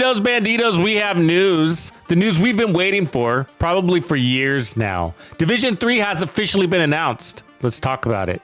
Those banditos, we have news. The news we've been waiting for, probably for years now. Division 3 has officially been announced. Let's talk about it.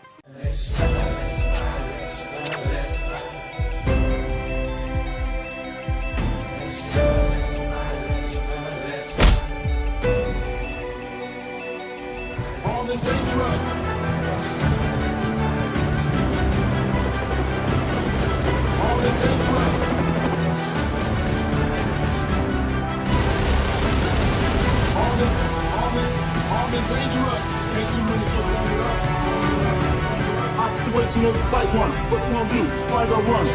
Fight one. What you gonna do? Fight or run?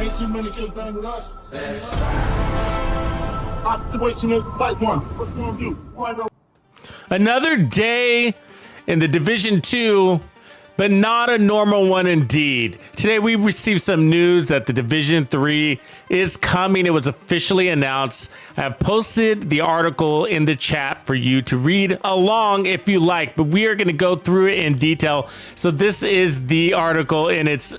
Ain't too many kids bang with us. Fight one. What you gonna do? Fight or Another day in the Division 2, but not a normal one indeed. Today we received some news that the Division 3 is coming. It was officially announced. I have posted the article in the chat for you to read along if you like, but we are going to go through it in detail. So this is the article, and it's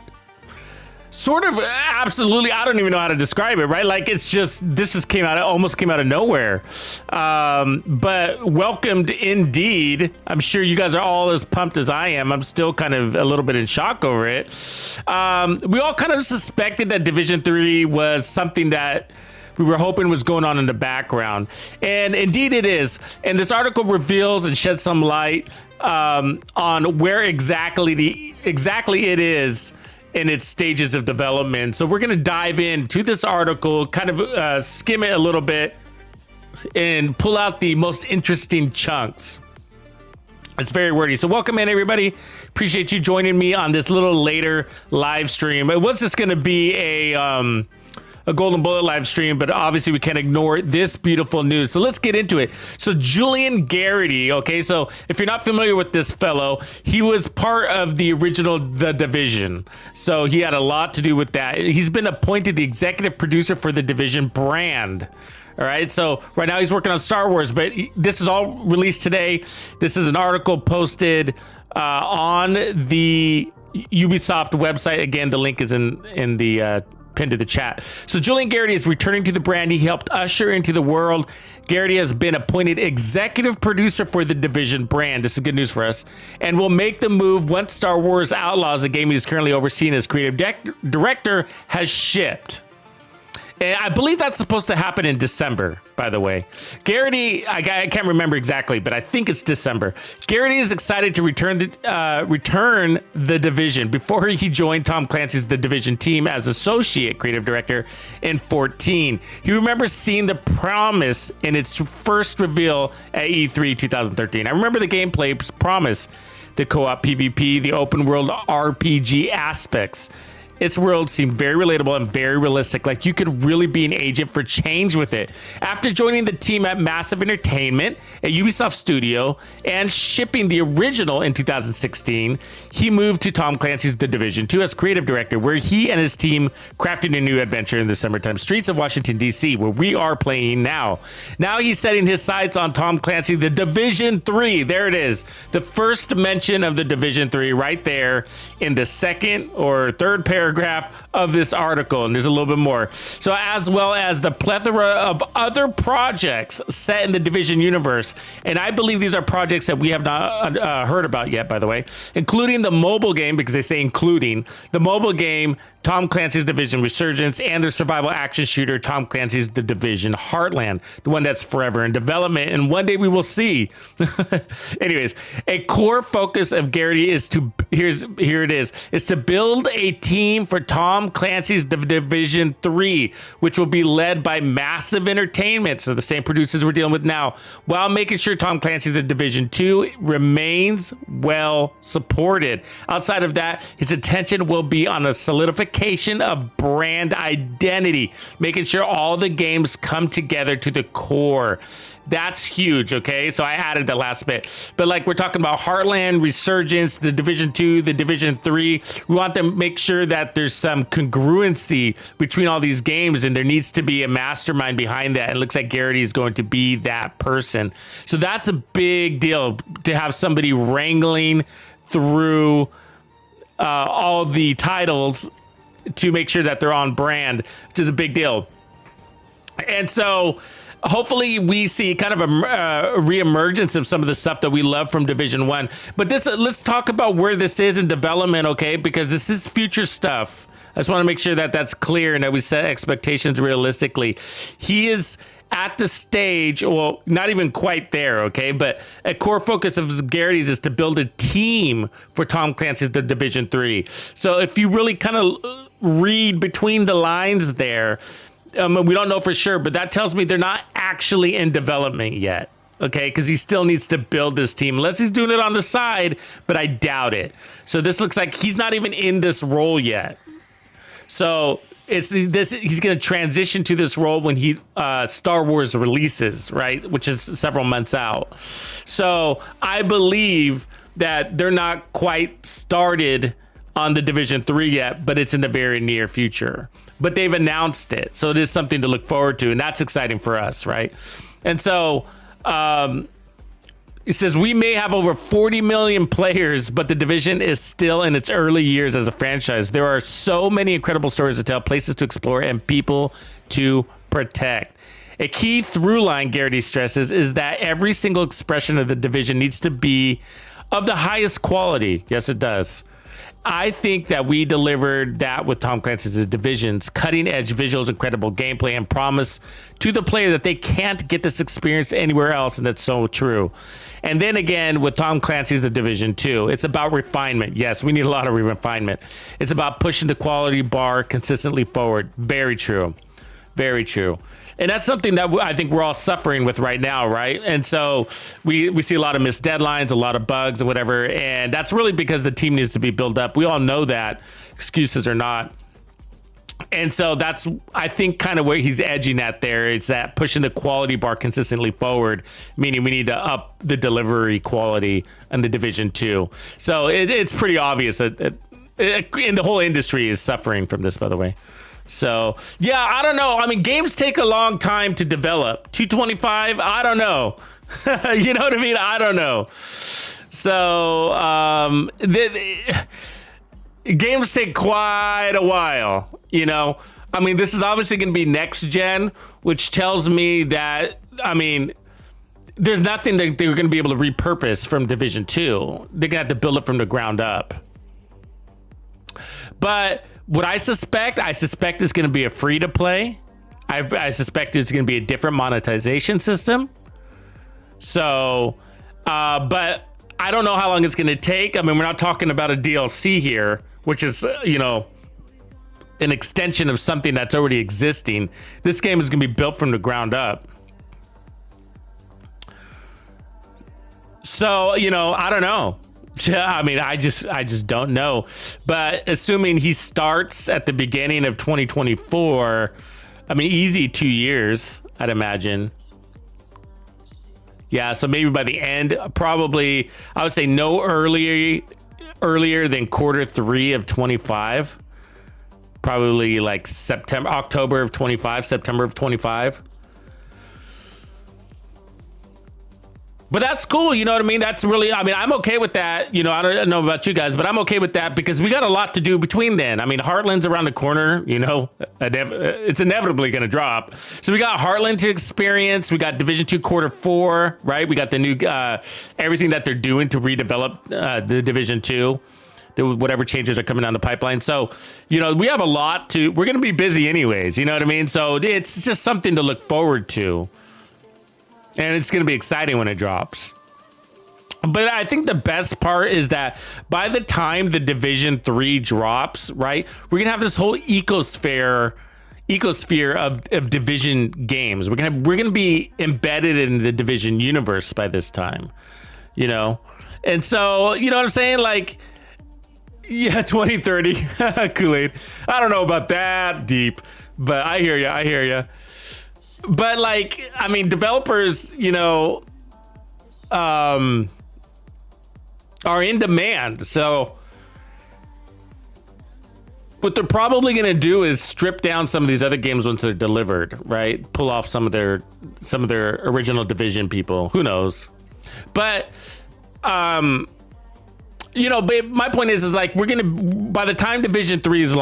sort of absolutely, I don't even know how to describe it, right? Like, it's just, this just almost came out of nowhere. But welcomed indeed. I'm sure you guys are all as pumped as I am. I'm still kind of a little bit in shock over it. We all kind of suspected that Division 3 was something that we were hoping was going on in the background. And indeed it is. And this article reveals and sheds some light on where exactly it is in its stages of development. So we're going to dive into this article, kind of skim it a little bit and pull out the most interesting chunks. It's very wordy. So welcome in, everybody. Appreciate you joining me on this little later live stream. It was just going to be a Golden Bullet live stream, but obviously we can't ignore this beautiful news. So let's get into it. So Julian Garrity, okay, so if you're not familiar with this fellow, he was part of the original The Division. So he had a lot to do with that. He's been appointed the executive producer for the Division brand. All right, so right now he's working on Star Wars, but this is all released today. This is an article posted on the Ubisoft website. Again, the link is in the pinned to the chat. So Julian Garrity is returning to the brand he helped usher into the world. Garrity has been appointed executive producer for the Division brand. This is good news for us. And will make the move once Star Wars Outlaws, a game he's currently overseeing as creative director, has shipped. And I believe that's supposed to happen in December, by the way. Garrity, I can't remember exactly, but I think it's December. Garrity is excited to return the Division before he joined Tom Clancy's The Division team as associate creative director in 2014. He remembers seeing the promise in its first reveal at E3 2013. I remember the gameplay promise, the co-op PvP, the open world RPG aspects. Its world seemed very relatable and very realistic, like you could really be an agent for change with it. After joining the team at Massive Entertainment, a Ubisoft studio, and shipping the original in 2016, he moved to Tom Clancy's The Division 2 as creative director, where he and his team crafted a new adventure in the summertime streets of Washington, D.C., where we are playing now. Now he's setting his sights on Tom Clancy, The Division 3. There it is. The first mention of The Division 3 right there in the second or third paragraph of this article, and there's a little bit more. So as well as the plethora of other projects set in the Division universe, and I believe these are projects that we have not heard about yet, by the way, including the mobile game, because they say including the mobile game Tom Clancy's Division Resurgence, and the survival action shooter Tom Clancy's The Division Heartland, the one that's forever in development, and one day we will see. Anyways, a core focus of Garrity is here it is. It's to build a team for Tom Clancy's Division 3, which will be led by Massive Entertainment, so the same producers we're dealing with now, while making sure Tom Clancy's Division 2 remains well supported. Outside of that, his attention will be on a solidification of brand identity, making sure all the games come together to the core. That's huge, okay? So I added the last bit. But like we're talking about Heartland, Resurgence, the Division 2, the Division 3. We want to make sure that there's some congruency between all these games, and there needs to be a mastermind behind that. It looks like Garrity is going to be that person. So that's a big deal to have somebody wrangling through all the titles to make sure that they're on brand, which is a big deal. And so hopefully we see kind of a reemergence of some of the stuff that we love from Division 1. But let's talk about where this is in development, okay? Because this is future stuff. I just want to make sure that that's clear and that we set expectations realistically. He is at the stage, well, not even quite there, okay? But a core focus of Garrity's is to build a team for Tom Clancy's The Division 3. So if you really kind of read between the lines there, we don't know for sure, but that tells me they're not actually in development yet, okay? Because he still needs to build this team, unless he's doing it on the side, but I doubt it. So this looks like he's not even in this role yet. So he's going to transition to this role when Star Wars releases, right? Which is several months out. So I believe that they're not quite started on the Division 3 yet, but it's in the very near future. But they've announced it, so it is something to look forward to, and that's exciting for us, right? And so it says we may have over 40 million players, but the Division is still in its early years as a franchise. There are so many incredible stories to tell, places to explore, and people to protect. A key through line, Garrity stresses, is that every single expression of the Division needs to be of the highest quality. Yes, it does. I think that we delivered that with Tom Clancy's The Division's cutting edge visuals, incredible gameplay, and promise to the player that they can't get this experience anywhere else. And that's so true. And then again, with Tom Clancy's The Division 2, it's about refinement. Yes, we need a lot of refinement. It's about pushing the quality bar consistently forward. Very true. Very true. And that's something that I think we're all suffering with right now, right? And so we see a lot of missed deadlines, a lot of bugs and whatever. And that's really because the team needs to be built up. We all know that, excuses or not. And so that's, I think, kind of where he's edging at there. It's that pushing the quality bar consistently forward, meaning we need to up the delivery quality in the Division 2. So it's pretty obvious that and the whole industry is suffering from this, by the way. So, yeah, I don't know. I mean, games take a long time to develop. 225, I don't know. You know what I mean? I don't know. So, games take quite a while, you know? I mean, this is obviously going to be next gen, which tells me that, I mean, there's nothing that they're going to be able to repurpose from Division 2. They're going to have to build it from the ground up. But what I suspect it's going to be a free to play. I suspect it's going to be a different monetization system. So, but I don't know how long it's going to take. I mean, we're not talking about a DLC here, which is, you know, an extension of something that's already existing. This game is going to be built from the ground up. So, you know, I don't know. I mean, I just don't know. But assuming he starts at the beginning of 2024, I mean, easy 2 years, I'd imagine. Yeah, so maybe by the end, probably, I would say no earlier than Q3 of 25. Probably like October of 25, September of 25. But that's cool, you know what I mean? That's really, I mean, I'm okay with that. You know, I don't know about you guys, but I'm okay with that because we got a lot to do between then. I mean, Heartland's around the corner, you know, it's inevitably going to drop. So we got Heartland to experience. We got Division 2 Q4, right? We got the new, everything that they're doing to redevelop the Division 2. Whatever changes are coming down the pipeline. So, you know, we have a lot to, we're going to be busy anyways, you know what I mean? So it's just something to look forward to. And it's going to be exciting when it drops. But I think the best part is that by the time the Division 3 drops, right, we're gonna have this whole ecosphere of Division games. We're gonna be embedded in the Division universe by this time, you know. And so, you know what I'm saying? Like, yeah, 2030 Kool-Aid. I don't know about that deep, but I hear you. But like, I mean, developers, you know, are in demand. So what they're probably going to do is strip down some of these other games once they're delivered, right? Pull off some of their original Division people. Who knows? But you know, but my point is like, we're gonna, by the time Division 3's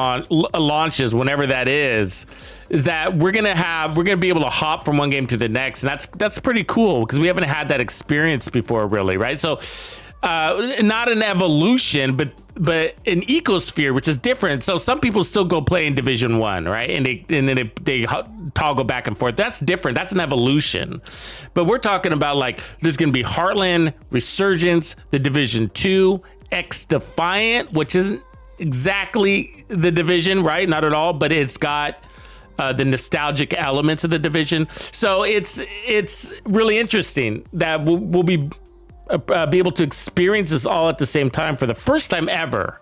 launches, whenever that is that we're gonna be able to hop from one game to the next, and that's pretty cool because we haven't had that experience before, really, right? So not an evolution, but an ecosphere, which is different. So some people still go play in Division 1, right? And then they toggle back and forth. That's different. That's an evolution. But we're talking about like, there's going to be Heartland, Resurgence, the Division 2, X Defiant, which isn't exactly the Division, right? Not at all, but it's got the nostalgic elements of the Division. So it's really interesting that we'll be able to experience this all at the same time for the first time ever,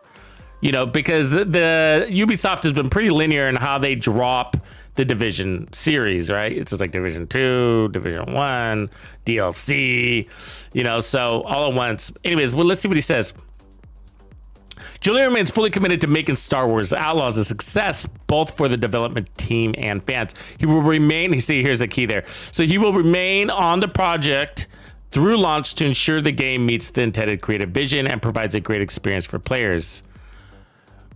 you know, because the Ubisoft has been pretty linear in how they drop the Division series, right? It's just like Division 2, Division 1, DLC, you know, so all at once. Anyways, well, let's see what he says. Julian remains fully committed to making Star Wars Outlaws a success, both for the development team and fans. He will remain, here's the key there. So he will remain on the project through launch to ensure the game meets the intended creative vision and provides a great experience for players.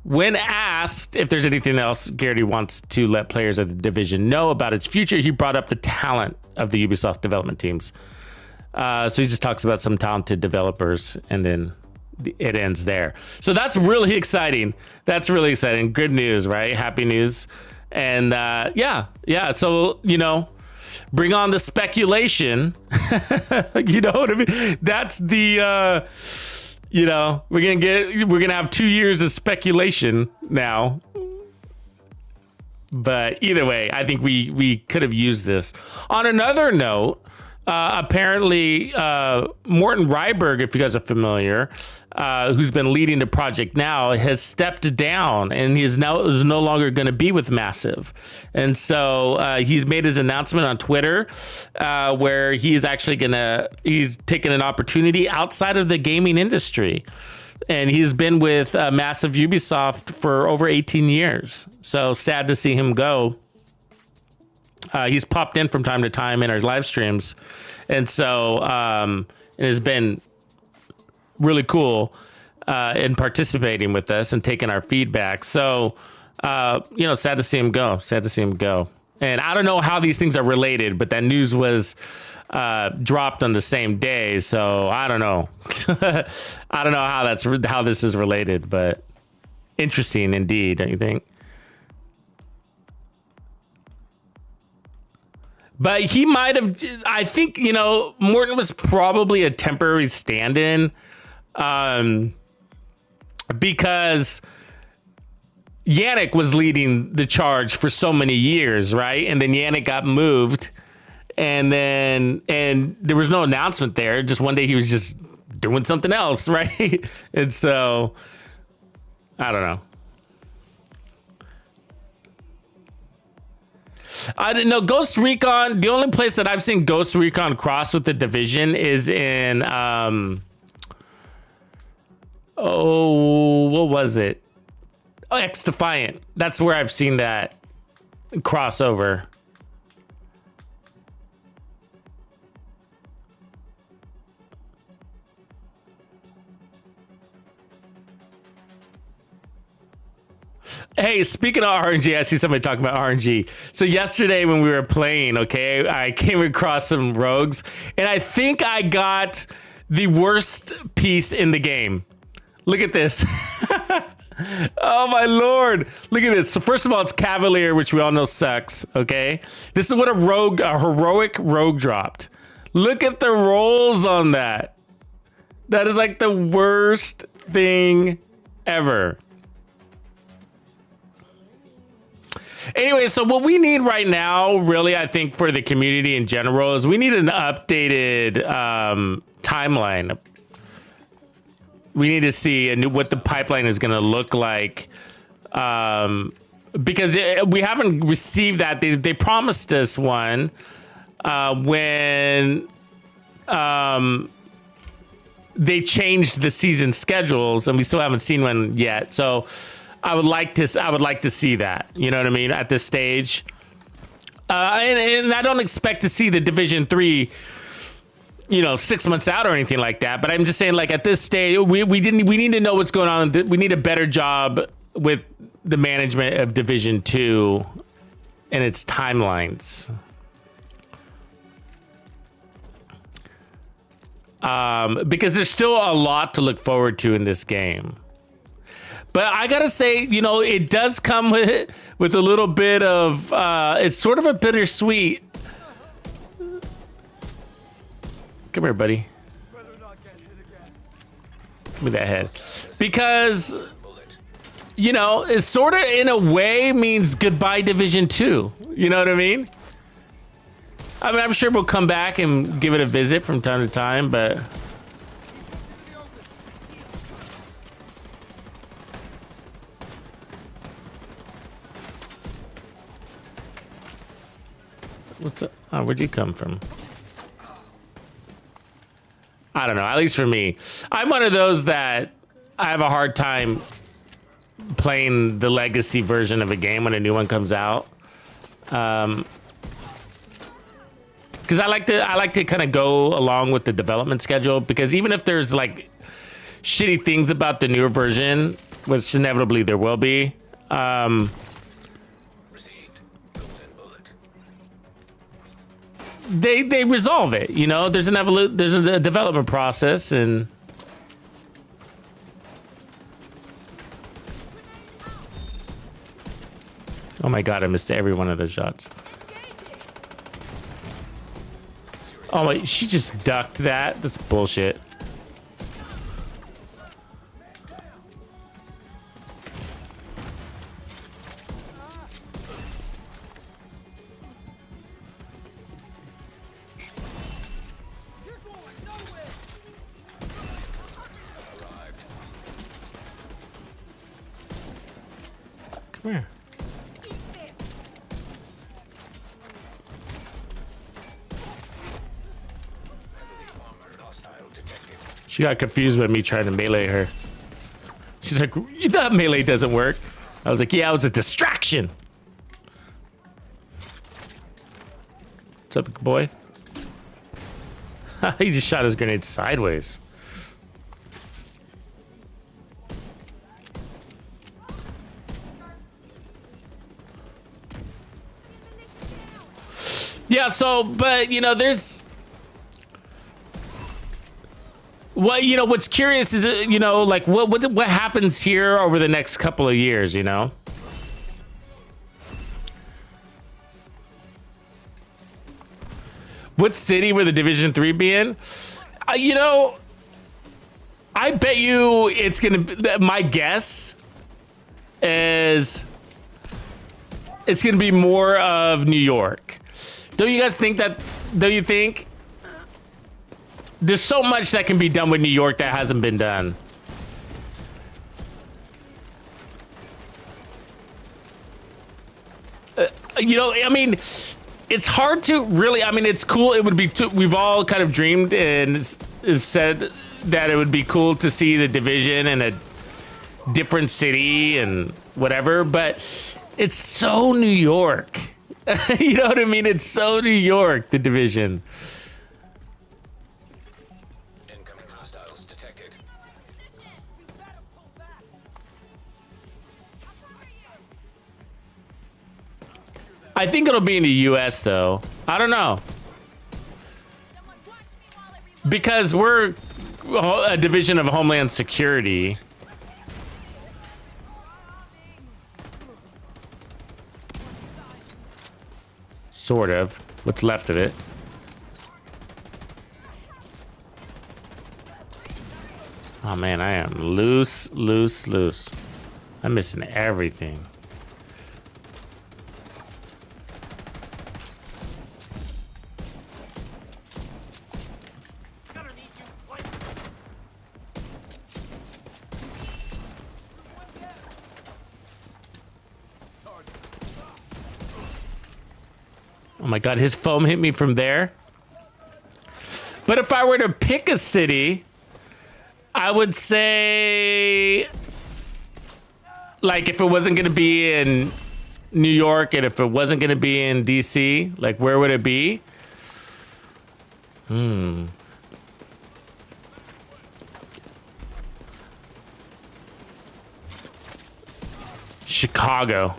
When asked if there's anything else Garrity wants to let players of the Division know about its future, he brought up the talent of the Ubisoft development teams. So he just talks about some talented developers, and then it ends there. So that's really exciting. Good news, right? Happy news. And yeah. So, you know, bring on the speculation. You know what I mean? That's the, you know, we're going to have 2 years of speculation now. But either way, I think we could have used this. On another note, apparently, Morten Ryberg, if you guys are familiar, who's been leading the project now, has stepped down and is no longer going to be with Massive. And so he's made his announcement on Twitter where he's taken an opportunity outside of the gaming industry. And he's been with Massive Ubisoft for over 18 years. So sad to see him go. He's popped in from time to time in our live streams. And so it has been really cool in participating with us and taking our feedback. So, you know, sad to see him go. And I don't know how these things are related, but that news was dropped on the same day. So I don't know. I don't know how this is related, but interesting indeed, don't you think? But he might have, I think, you know, Morten was probably a temporary stand-in because Yannick was leading the charge for so many years, right? And then Yannick got moved, and there was no announcement there. Just one day he was just doing something else, right? And so, I don't know. I didn't know Ghost Recon. The only place that I've seen Ghost Recon cross with the Division is in what was it? Oh, X Defiant. That's where I've seen that crossover. Hey, speaking of RNG, I see somebody talking about RNG. So yesterday when we were playing, okay, I came across some rogues, and I think I got the worst piece in the game. Look at this. Oh my lord. Look at this. So first of all, it's Cavalier, which we all know sucks, okay? This is what a heroic rogue dropped. Look at the rolls on that. That is like the worst thing ever. Anyway, so what we need right now, really, I think for the community in general, is we need an updated timeline. We need to see what the pipeline is going to look like, because we haven't received that. They promised us one when they changed the season schedules, and we still haven't seen one yet. So I would like to see that. You know what I mean? At this stage, and I don't expect to see the Division 3, 6 months out or anything like that. But I'm just saying, like, at this stage, we need to know what's going on. We need a better job with the management of Division 2 and its timelines. Because there's still a lot to look forward to in this game. But I gotta say, it does come with a little bit of, it's sort of a bittersweet. Come here, buddy. Give me that head. Because, it sort of, in a way, means goodbye Division 2. You know what I mean? I mean, I'm sure we'll come back and give it a visit from time to time, but... What's up? Oh, where'd you come from? I don't know. At least for me, I'm one of those that I have a hard time playing the legacy version of a game when a new one comes out. Because I like to kind of go along with the development schedule, because even if there's like shitty things about the newer version, which inevitably there will be, they resolve it. There's there's a development process, and oh my god, I missed every one of those shots. Oh my, she just ducked that. That's bullshit. Come here. She got confused with me trying to melee her. She's like, that melee doesn't work. I was like, yeah, it was a distraction. What's up, boy? He just shot his grenade sideways. Yeah, so, but, there's... Well, what's curious is, like, what happens here over the next couple of years, What city will the Division 3 be in? I bet you it's going to... My guess is it's going to be more of New York. Don't you guys think that? Don't you think? There's so much that can be done with New York that hasn't been done. I mean, it's hard to really, it's cool. It would be, we've all kind of dreamed and said that it would be cool to see the Division in a different city and whatever, but it's so New York. You know what I mean? It's so New York, the Division. Incoming hostiles detected. I think it'll be in the US though. I don't know. Because we're a division of Homeland Security. Sort of. What's left of it. Oh man, I am loose. I'm missing everything. Oh my god, his foam hit me from there. But if I were to pick a city, I would say, like, if it wasn't going to be in New York and if it wasn't going to be in DC, like, where would it be? Chicago.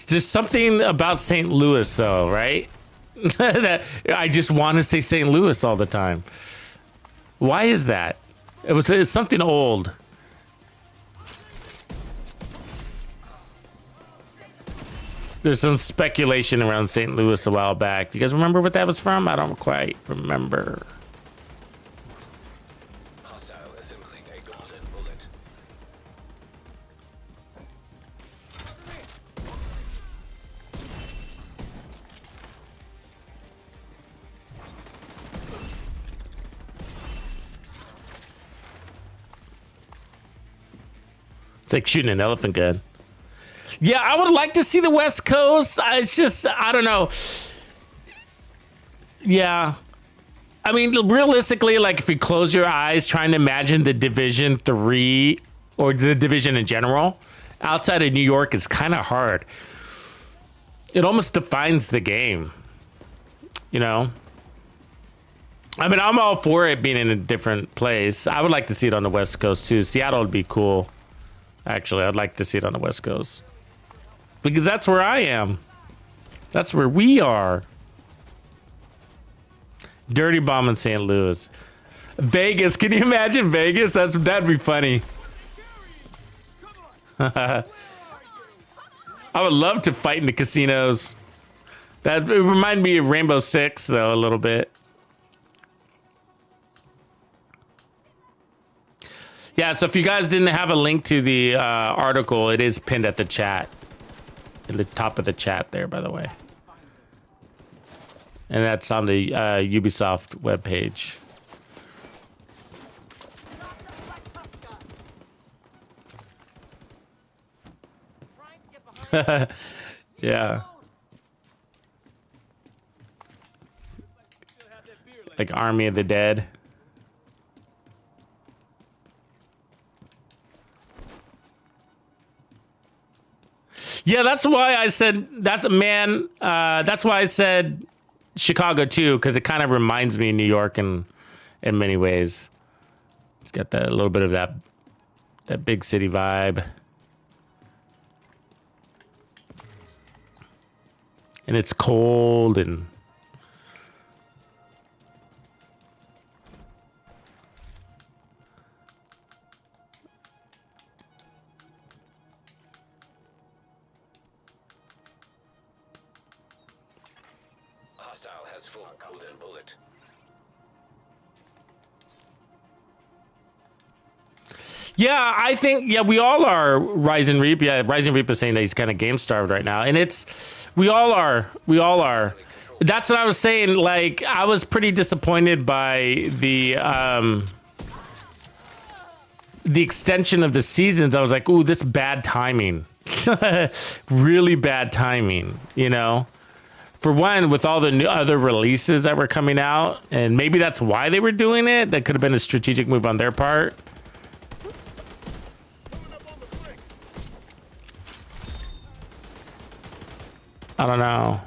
There's something about St. Louis, though, right? That I just want to say St. Louis all the time. Why is that? It's something old. There's some speculation around St. Louis a while back. You guys remember what that was from? I don't quite remember. Hostile assembling a golden bullet. It's like shooting an elephant gun. Yeah, I would like to see the West Coast. It's just, I don't know. Yeah. I mean, realistically, like if you close your eyes trying to imagine the Division 3 or the Division in general, outside of New York is kind of hard. It almost defines the game, you know? I mean, I'm all for it being in a different place. I would like to see it on the West Coast too. Seattle would be cool. Actually, I'd like to see it on the West Coast. Because that's where I am. That's where we are. Dirty bomb in St. Louis. Vegas, can you imagine Vegas? That'd be funny. I would love to fight in the casinos. That it reminded me of Rainbow Six, though, a little bit. Yeah, so if you guys didn't have a link to the article, it is pinned at the chat. In the top of the chat there, by the way. And that's on the Ubisoft webpage. Yeah. Like Army of the Dead. Yeah, that's why I said that's why I said Chicago too, because it kind of reminds me of New York in many ways. It's got that a little bit of that big city vibe. And it's cold and Hostile has full golden bullet. yeah, I think we all are. Rising Reap, Rising Reap is saying that he's kind of game starved right now, and we all are. That's what I was saying. Like I was pretty disappointed by the extension of the seasons. I was like, ooh, this bad timing, really bad timing. You know, for one, with all the new other releases that were coming out, and maybe that's why they were doing it. That could have been a strategic move on their part. I don't know.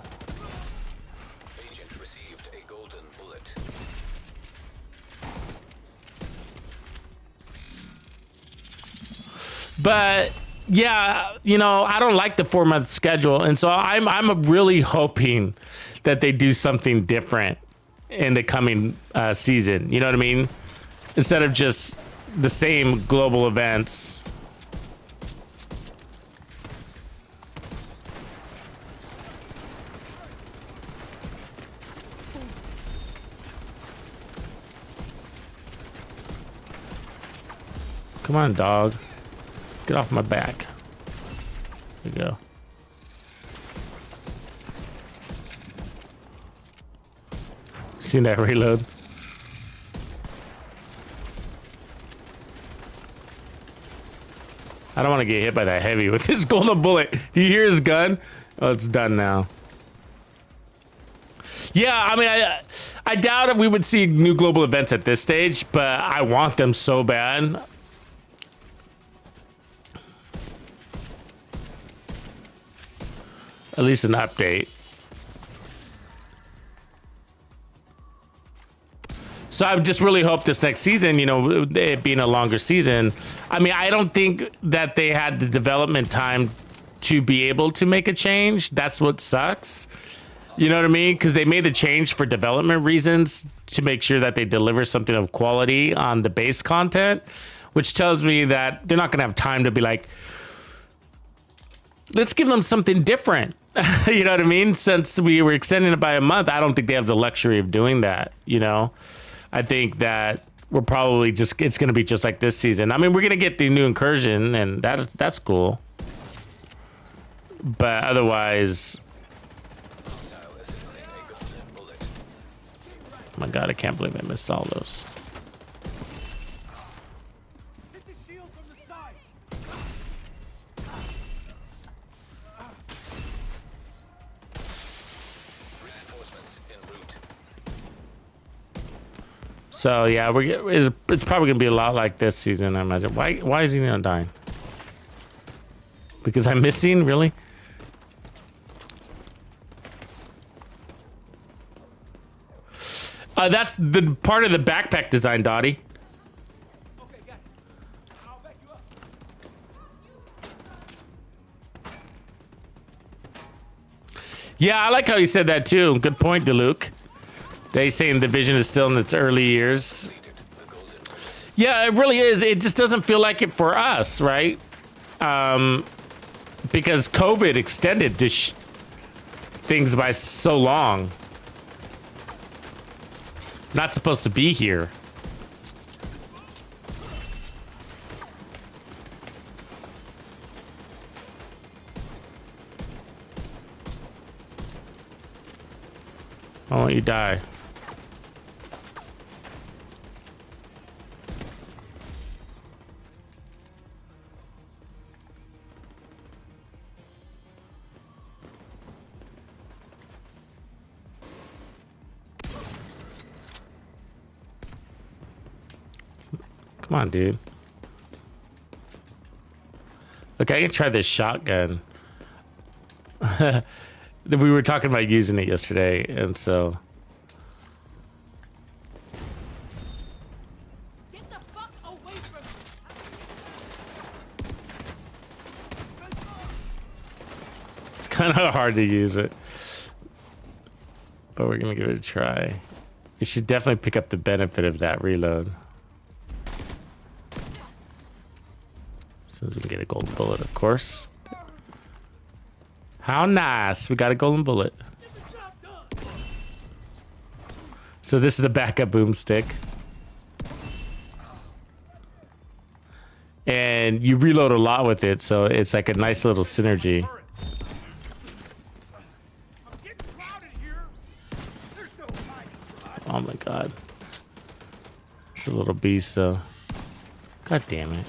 Agent received a golden bullet. But yeah, you know, I don't like the 4-month schedule, and so I'm really hoping that they do something different in the coming season. You know what I mean? Instead of just the same global events. Come on, dog. Get off my back. There you go. Seen that reload? I don't want to get hit by that heavy with this golden bullet. Do you hear his gun? Oh, it's done now. Yeah, I mean, I doubt if we would see new global events at this stage, but I want them so bad. At least an update. So I just really hope this next season, you know, it being a longer season. I mean, I don't think that they had the development time to be able to make a change. That's what sucks. You know what I mean? Because they made the change for development reasons to make sure that they deliver something of quality on the base content, which tells me that they're not going to have time to be like, let's give them something different. You know what I mean? Since we were extending it by a month, I don't think they have the luxury of doing that, you know? I think that we're probably just, it's going to be just like this season. I mean, we're going to get the new Incursion, and that's cool. But otherwise... Oh my god, I can't believe I missed all those. So yeah, it's probably gonna be a lot like this season, I imagine. Why is he not dying? Because I'm missing, really? That's the part of the backpack design, Dottie. Okay, got it. I'll back you up. Yeah, I like how you said that too. Good point, DeLuke. They saying Division is still in its early years. Yeah, it really is. It just doesn't feel like it for us, right? Because COVID extended things by so long. Not supposed to be here. I won't you die. Come on, dude. Look, I can try this shotgun. We were talking about using it yesterday, and so... Get the fuck away from me. It's kind of hard to use it. But we're going to give it a try. You should definitely pick up the benefit of that reload. As soon as we can get a golden bullet, of course. How nice. We got a golden bullet. So this is a backup boomstick. And you reload a lot with it, so it's like a nice little synergy. Oh my god. It's a little beast, though. God damn it.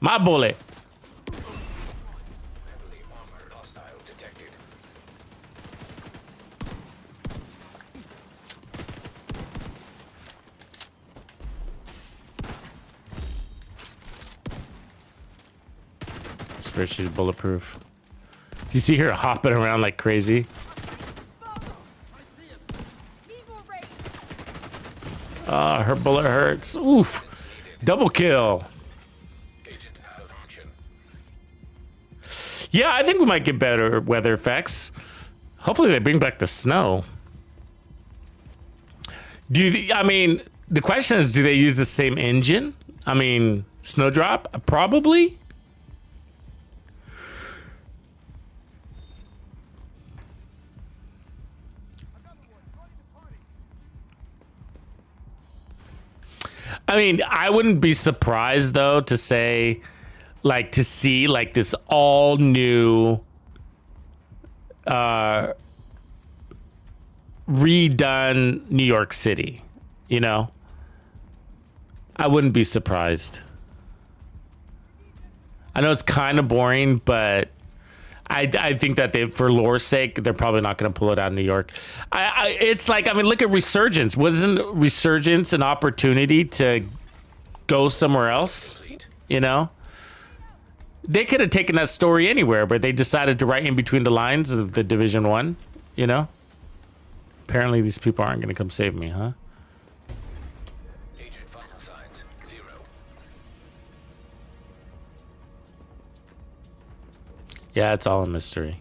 My bullet. Heavily armored hostile detected. I swear she's bulletproof. Do you see her hopping around like crazy? Ah, her bullet hurts. Oof. Double kill. Agent out of action. Yeah, I think we might get better weather effects. Hopefully they bring back the snow. I mean, the question is, do they use the same engine? I mean, Snowdrop? Probably. I mean, I wouldn't be surprised though to say, like, to see like this all new, redone New York City. You know, I wouldn't be surprised. I know it's kind of boring, but I think that for lore's sake, they're probably not going to pull it out in New York. It's like, I mean, look at Resurgence. Wasn't Resurgence an opportunity to go somewhere else? You know, they could have taken that story anywhere, but they decided to write in between the lines of the Division 1. You know, apparently these people aren't going to come save me, huh? Agent vital signs 0. Yeah, it's all a mystery.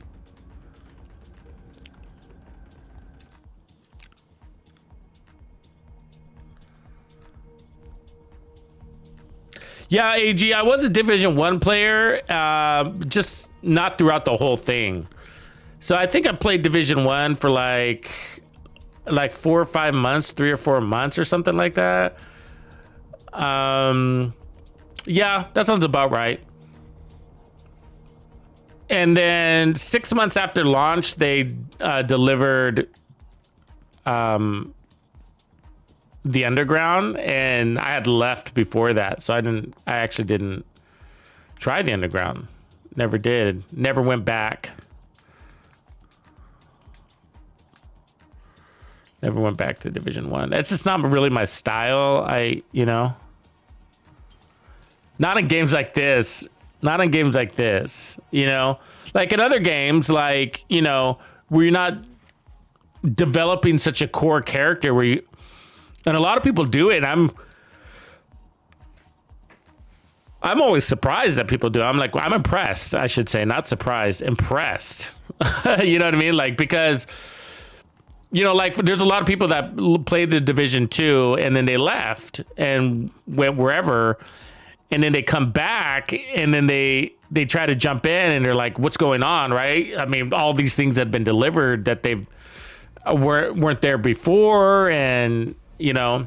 Yeah, AG, I was a Division 1 player, just not throughout the whole thing. So I think I played Division 1 for like 4 or 5 months, 3 or 4 months or something like that. Yeah, that sounds about right. And then 6 months after launch, they delivered the Underground, and I had left before that, so I actually didn't try the Underground. Never did. Never went back. Never went back to Division 1. That's just not really my style. You know, not in games like this. Not in games like this, you know, like in other games, like, you know, where you're not developing such a core character where you, and a lot of people do it. I'm always surprised that people do. I'm like, I'm impressed, I should say, not surprised, impressed. You know what I mean? Like, because, you know, like there's a lot of people that played the Division 2 and then they left and went wherever. And then they come back and then they try to jump in and they're like, what's going on, right? I mean, all these things have been delivered that they weren't there before, and, you know,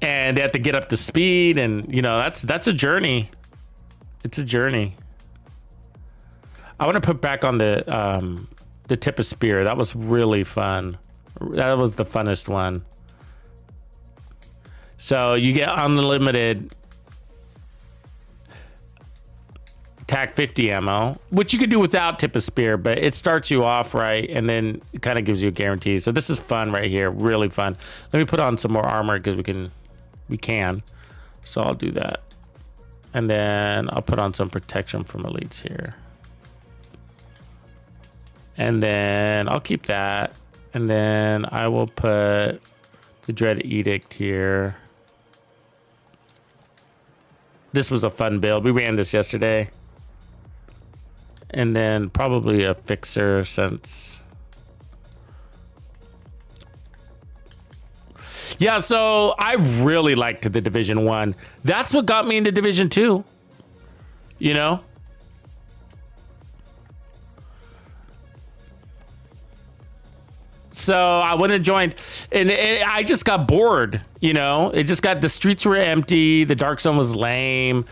and they have to get up to speed, and, you know, that's a journey. It's a journey. I want to put back on the tip of spear. That was really fun. That was the funnest one. So you get unlimited TAC 50 ammo, which you could do without tip of spear, but it starts you off right, and then it kind of gives you a guarantee. So this is fun right here, really fun. Let me put on some more armor because we can. So I'll do that, and then I'll put on some protection from elites here, and then I'll keep that, and then I will put the Dread Edict here. This was a fun build. We ran this yesterday. And then probably a fixer since... Yeah, so I really liked the Division 1. That's what got me into Division 2. You know? So I went and joined, and I just got bored, you know. It just got, the streets were empty, the Dark Zone was lame,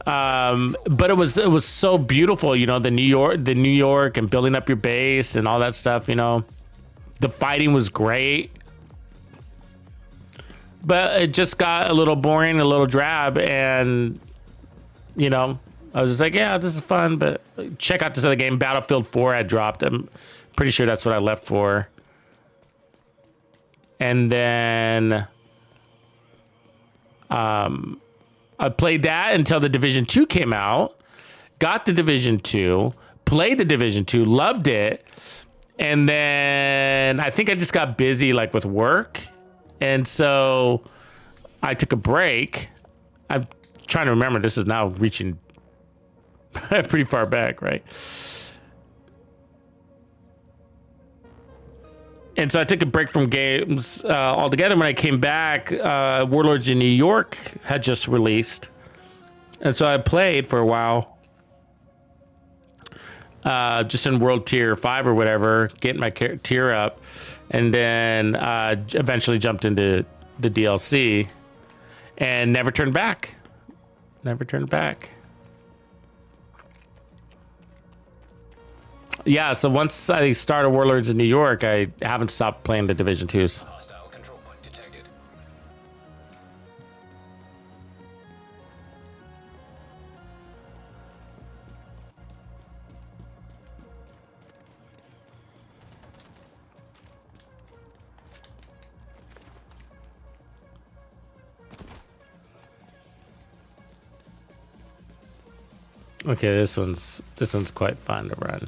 but it was so beautiful, you know. The New York, and building up your base and all that stuff, you know. The fighting was great, but it just got a little boring, a little drab, and, you know, I was just like, yeah, this is fun, but check out this other game, Battlefield 4. I dropped. I'm pretty sure that's what I left for. And then I played that until the Division 2 came out. Got the Division 2, played the Division 2, loved it. And then I think I just got busy, like, with work. And so I took a break. I'm trying to remember. This is now reaching pretty far back, right? And so I took a break from games altogether. When I came back, Warlords in New York had just released. And so I played for a while. Just in World Tier 5 or whatever, getting my tier up. And then eventually jumped into the DLC and never turned back. Never turned back. Yeah, so once I started Warlords in New York, I haven't stopped playing the Division 2s. Hostile control point detected. Okay, this one's quite fun to run.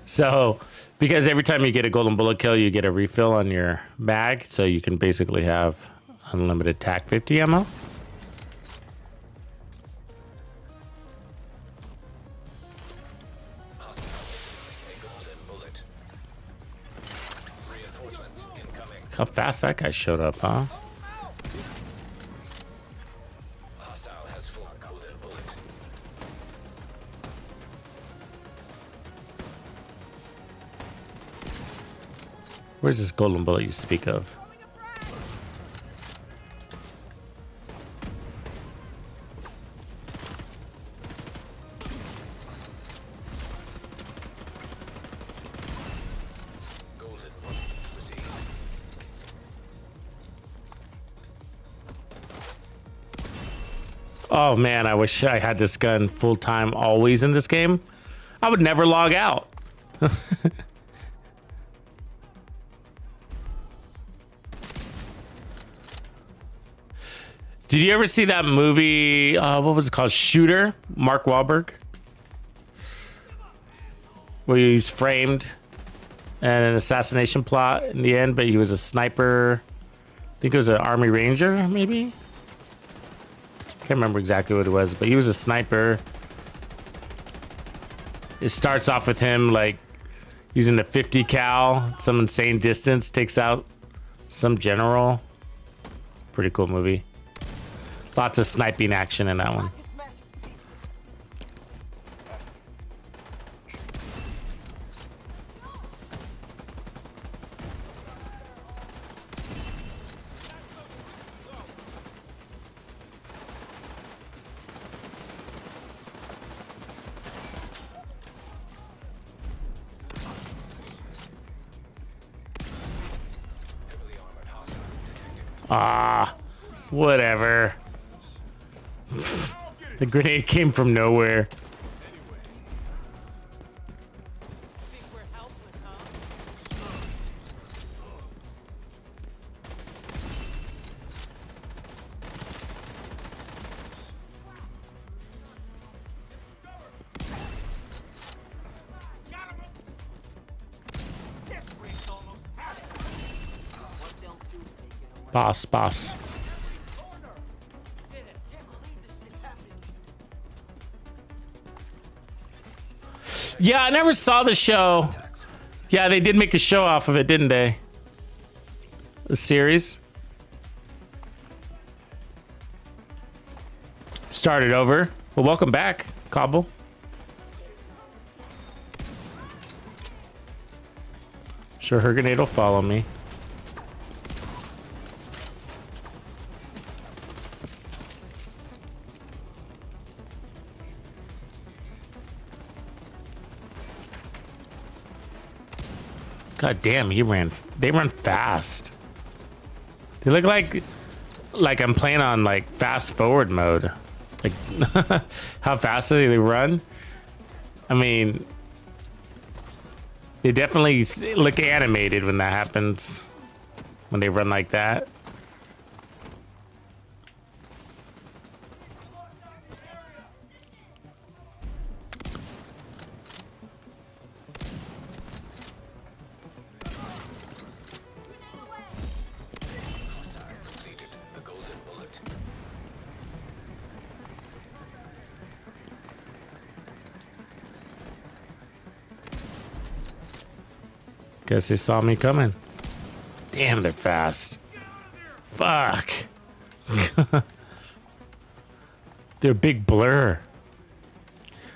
So, because every time you get a golden bullet kill, you get a refill on your mag, so you can basically have unlimited TAC 50 ammo. Hostile a golden bullet. Reinforcements incoming. Look how fast that guy showed up, huh? Hostile has full golden bullet. Where's this golden bullet you speak of? Golden bullet received. Oh man, I wish I had this gun full time always in this game. I would never log out. Did you ever see that movie? What was it called? Shooter? Mark Wahlberg? Where he's framed and an assassination plot in the end, but he was a sniper. I think it was an Army Ranger, maybe? Can't remember exactly what it was, but he was a sniper. It starts off with him like using a 50 cal, some insane distance, takes out some general. Pretty cool movie. Lots of sniping action in that one. Heavily armored hostile detected. Ah, whatever. The grenade came from nowhere. Think we're helpless, huh? Got him. This ring's almost had it. What they'll do, take it away. Boss. Did it. Can't believe this shit's happening. Yeah, I never saw the show. Yeah, they did make a show off of it, didn't they? A series. Started over. Well, welcome back, Cobble. Sure, her grenade will follow me. God damn, they run fast. They look like I'm playing on like fast forward mode. Like how fast do they run? I mean, they definitely look animated when that happens. When they run like that. Completed the golden bullet. Guess they saw me coming. Damn, they're fast. Fuck. They're a big blur.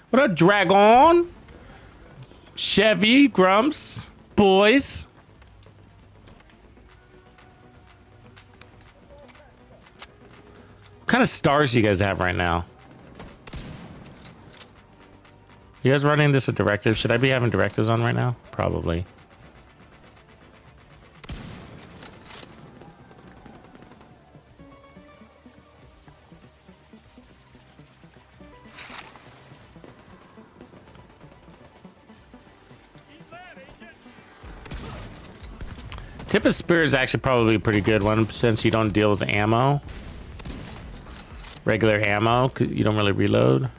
What up, Dragon? Chevy, Grumps, boys. kind of stars you guys have right now? You guys running this with directives? Should I be having directives on right now? Probably. Tip of spear is actually probably a pretty good one since you don't deal with ammo. Regular ammo, you don't really reload.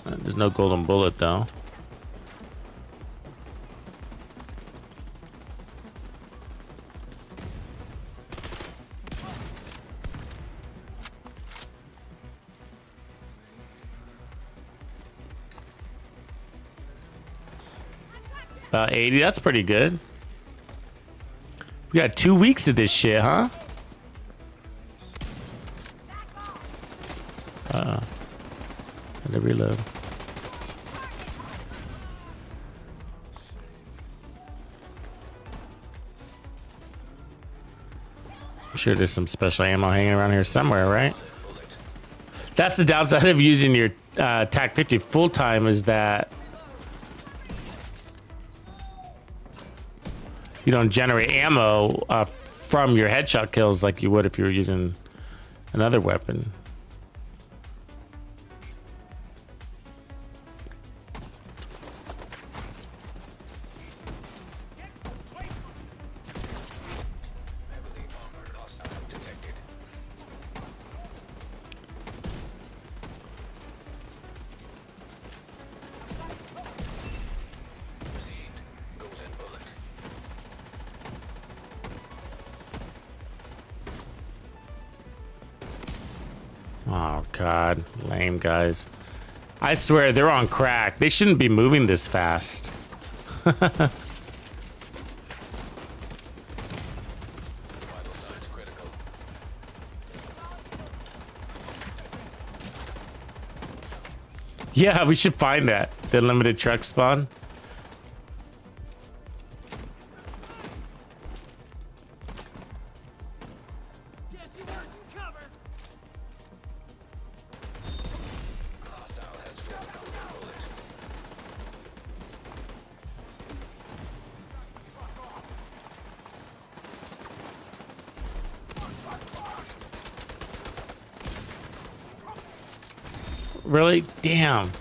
There's no golden bullet though. About 80, that's pretty good. We got 2 weeks of this shit, huh? Had to reload. I'm sure there's some special ammo hanging around here somewhere, right? That's the downside of using your TAC 50 full time is that you don't generate ammo from your headshot kills like you would if you were using another weapon. Heavily armored hostile detected. Received. Golden bullet. Oh god, lame guys. I swear they're on crack. They shouldn't be moving this fast. Vital signs critical. Yeah, we should find that. The limited truck spawn. Guess you weren't in cover. Hostile has full golden bullet. Really? Damn.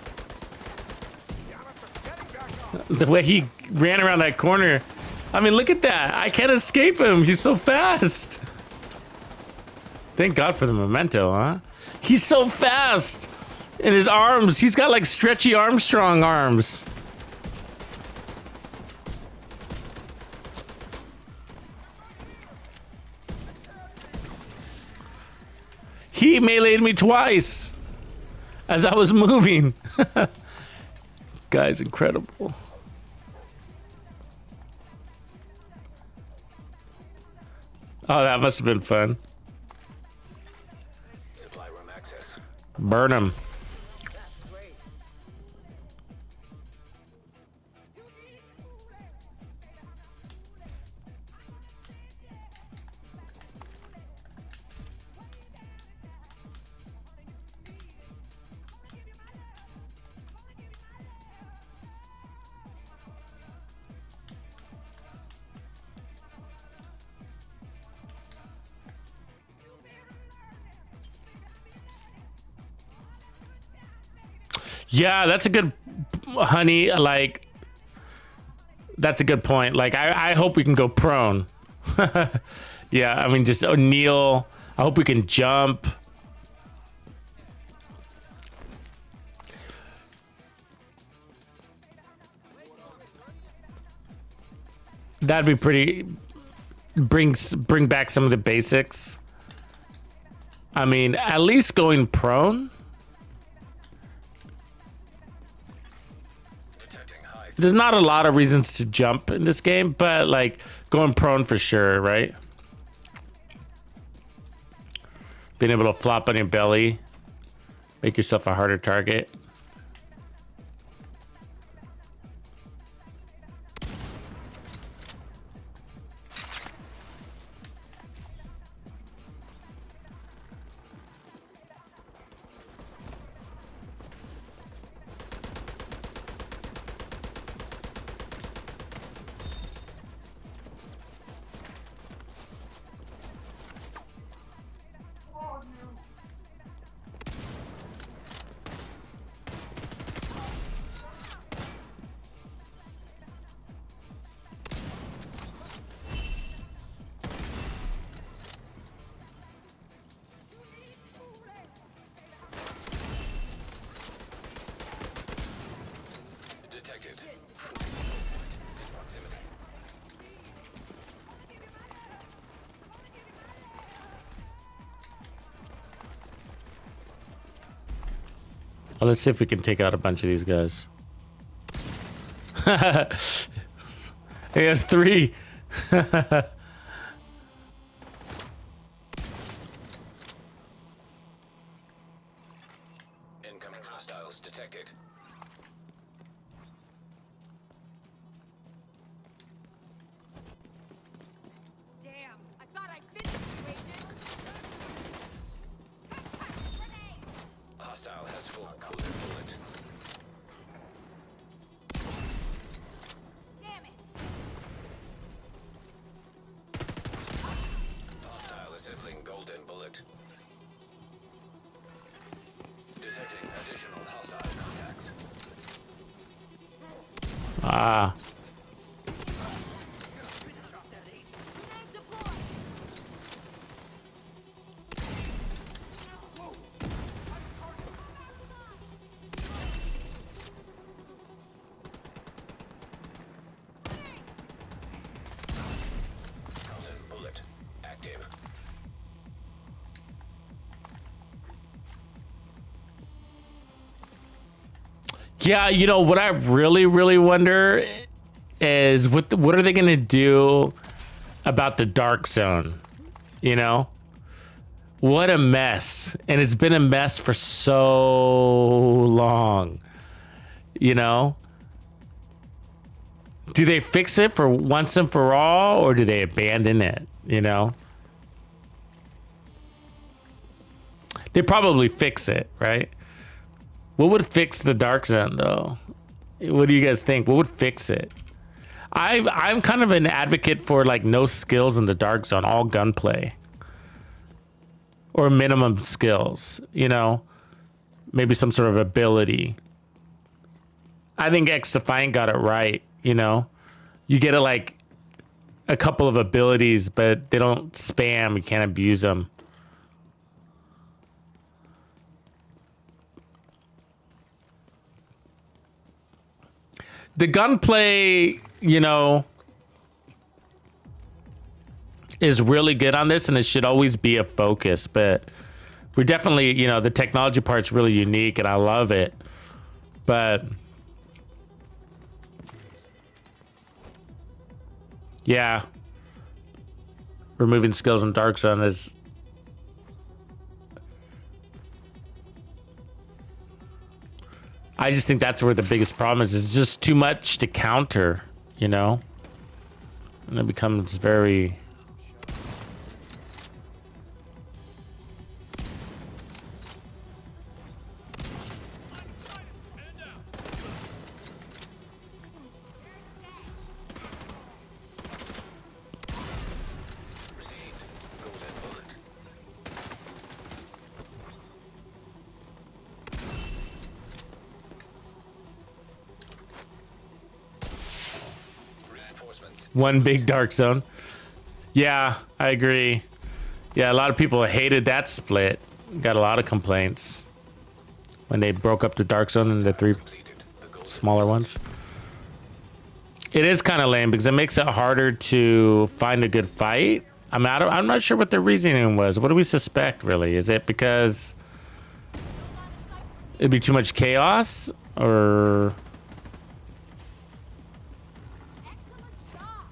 The way he ran around that corner. I mean, look at that. I can't escape him. He's so fast. Thank God for the memento, huh? He's so fast. And his arms, he's got like stretchy Armstrong arms. He meleeed me twice as I was moving. Guy's incredible. Oh, that must have been fun. Supply room access. Burn him. Yeah, that's a good, honey. Like, that's a good point. Like, I hope we can go prone. Yeah, I mean, just kneel. I hope we can jump. That'd be pretty. Bring back some of the basics. I mean, at least going prone. Detecting high. There's not a lot of reasons to jump in this game, but like going prone for sure, right? Being able to flop on your belly, make yourself a harder target. Well, let's see if we can take out a bunch of these guys. He has 3. Incoming hostiles detected. Damn, I thought I'd finished you, Agent. Grenade! Hostile has full bullet. Damn it! Hostile assembling golden bullet. Detecting additional hostile contacts. Ah. Grenade deployed! Golden bullet active. Yeah, you know what I really wonder is what are they gonna do about the dark zone? You know, what a mess, and it's been a mess for so long. You know, do they fix it for once and for all, or do they abandon it? You know, they probably fix it, right? What would fix the dark zone, though? What do you guys think? What would fix it? I'm kind of an advocate for like no skills in the dark zone, all gunplay, or minimum skills. You know, maybe some sort of ability. I think X Defiant got it right. You know, you get like a couple of abilities, but they don't spam. You can't abuse them. The gunplay, you know, is really good on this, and it should always be a focus. But we're definitely, you know, the technology part's really unique, and I love it. But yeah, removing skills in Dark Zone is. I just think that's where the biggest problem is. It's just too much to counter, you know? And it becomes very... Received golden bullet. Reinforcements. One big Dark Zone. Yeah, I agree. Yeah, a lot of people hated that split. Got a lot of complaints when they broke up the Dark Zone into 3 Completed the golden smaller ones. It is kind of lame because it makes it harder to find a good fight. I mean, I'm not sure what their reasoning was. What do we suspect, really? Is it because it'd be too much chaos, or... Excellent job!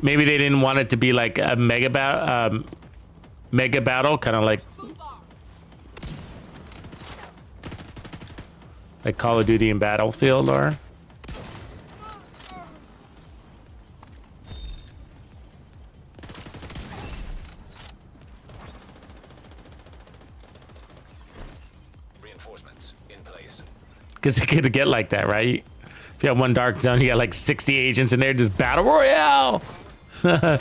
Maybe they didn't want it to be like a mega battle, kind of like Call of Duty and Battlefield are. reinforcements in place. Because it could get like that, right? If you have one Dark Zone, you got like 60 agents in there, just Battle Royale! Locking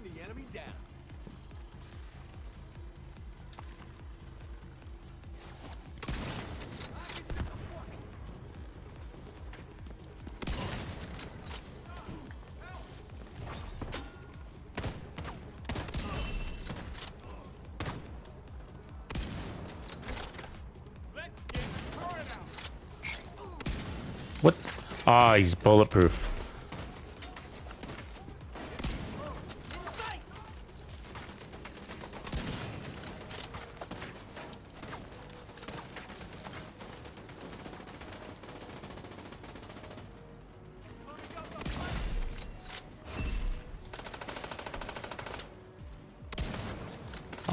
the enemy down. What? Oh, he's bulletproof.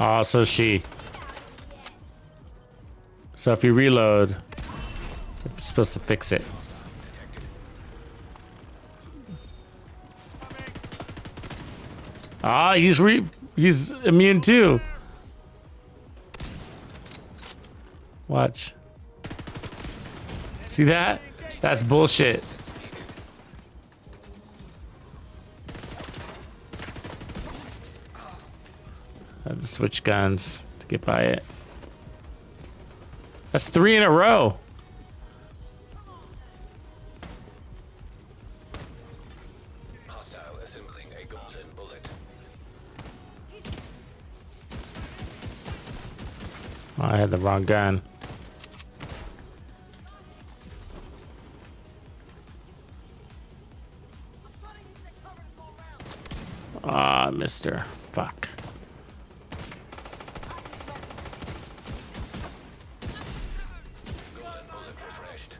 Oh, so she. So if you reload, you're supposed to fix it. Ah, he's immune too. Watch. See that? That's bullshit. I had to switch guns to get by it. That's 3 in a row. Hostile assembling a golden bullet. Oh, I had the wrong gun. Ah, mister. Fuck. Golden bullet refreshed.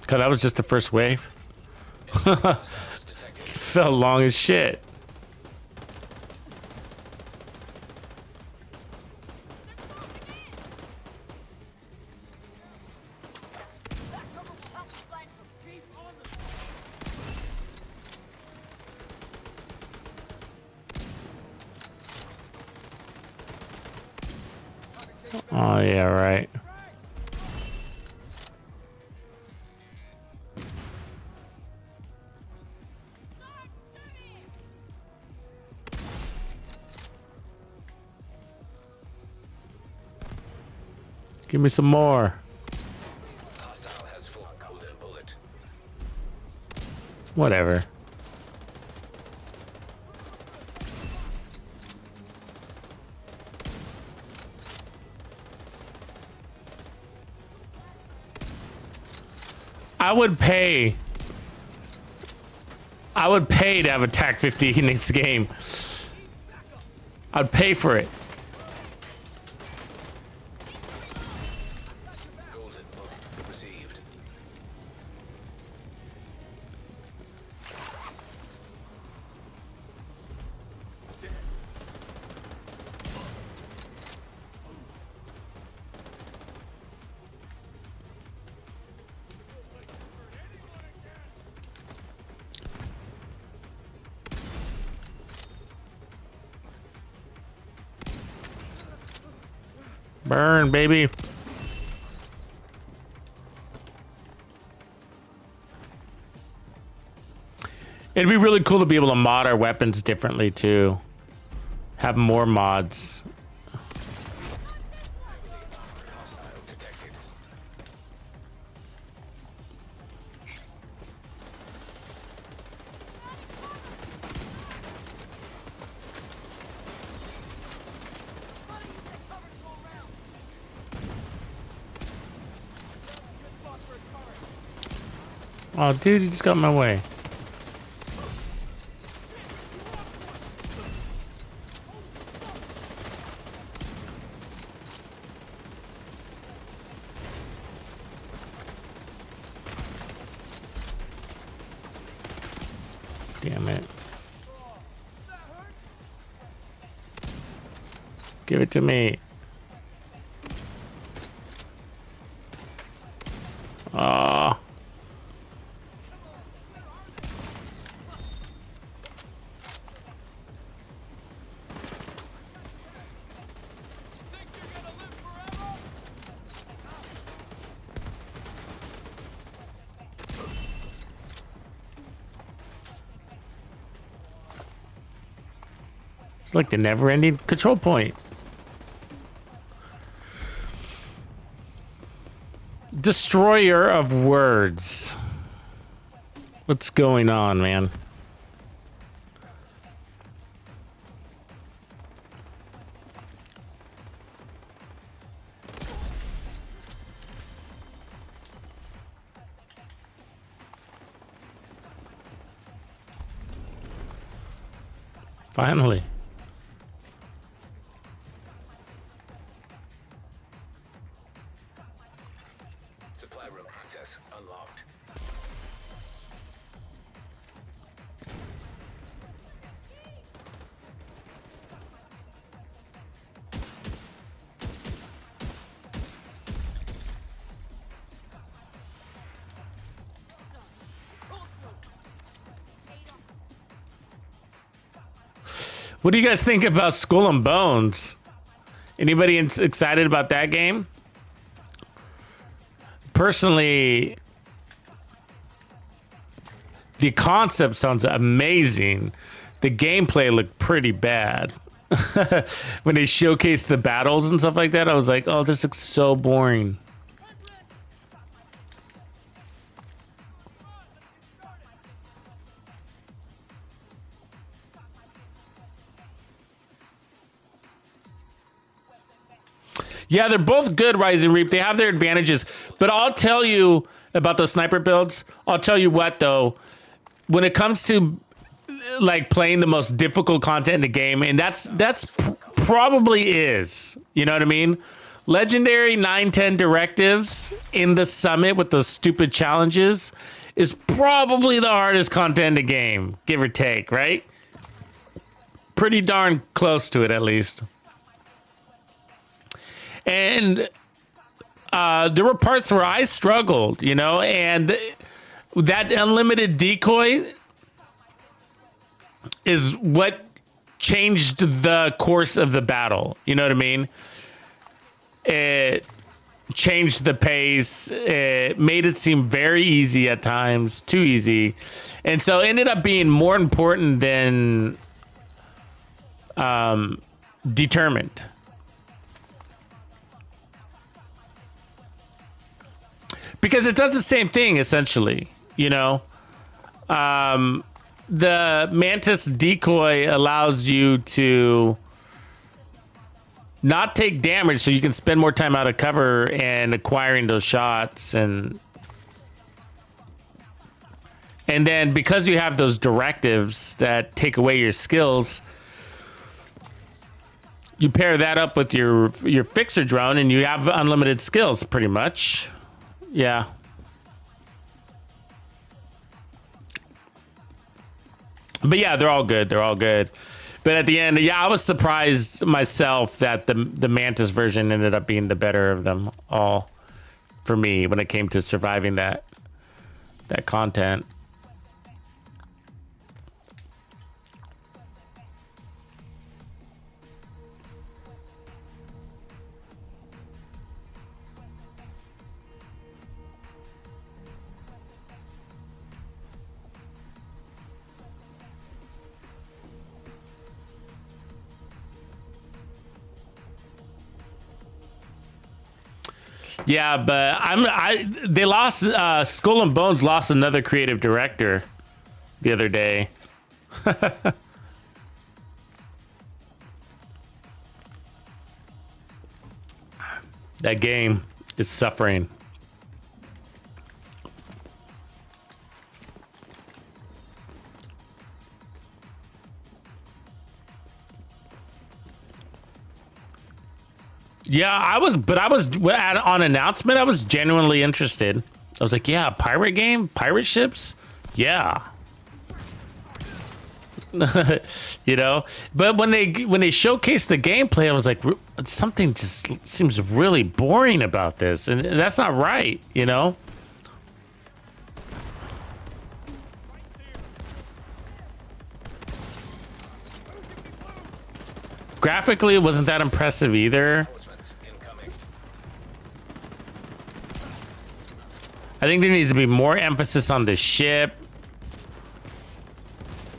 God, that was just the first wave. Felt long as shit. Oh yeah, right. Give me some more. Hostile has full golden bullet. Whatever. I would pay to have a TAC 50 in this game. I'd pay for it. Golden bullet received. Burn, baby. It'd be really cool to be able to mod our weapons differently too. Have more mods. Hostile detected. Oh, dude, you just got in my way. Damn it. Give it to me. Oh. Like the never-ending control point. Destroyer of words. What's going on, man? Finally. Supply room access unlocked. What do you guys think about Skull and Bones? Anybody excited about that game? Personally, the concept sounds amazing. The gameplay looked pretty bad. When they showcased the battles and stuff like that, I was like, oh, this looks so boring. Yeah, they're both good, Rise and Reap. They have their advantages. But I'll tell you about those sniper builds. I'll tell you what, though. When it comes to, like, playing the most difficult content in the game, and that's probably is. You know what I mean? Legendary 9-10 directives in the summit with those stupid challenges is probably the hardest content in the game, give or take, right? Pretty darn close to it, at least. And there were parts where I struggled, you know, and that unlimited decoy is what changed the course of the battle. You know what I mean? It changed the pace. It made it seem very easy at times, too easy. And so it ended up being more important than determined. Because it does the same thing, essentially, you know. The Mantis decoy allows you to not take damage so you can spend more time out of cover and acquiring those shots. And then because you have those directives that take away your skills, you pair that up with your fixer drone and you have unlimited skills, pretty much. Yeah. But yeah, they're all good. They're all good. But at the end, yeah, I was surprised myself that the Mantis version ended up being the better of them all for me when it came to surviving that content. Yeah, but they lost Skull and Bones lost another creative director the other day. That game is suffering. Yeah, I was on announcement. I was genuinely interested. I was like, yeah, pirate game, pirate ships. Yeah. You know, but when they showcased the gameplay, I was like, something just seems really boring about this. And that's not right, you know? Graphically, it wasn't that impressive either. I think there needs to be more emphasis on the ship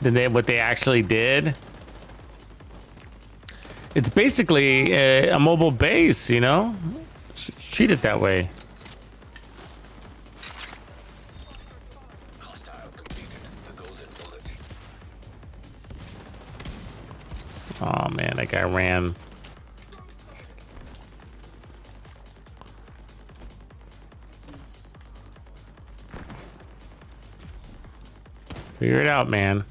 than what they actually did. It's basically a mobile base, you know? Treat it that way. Hostile completed the golden bullet. Oh man, that guy ran. Figure it out, man.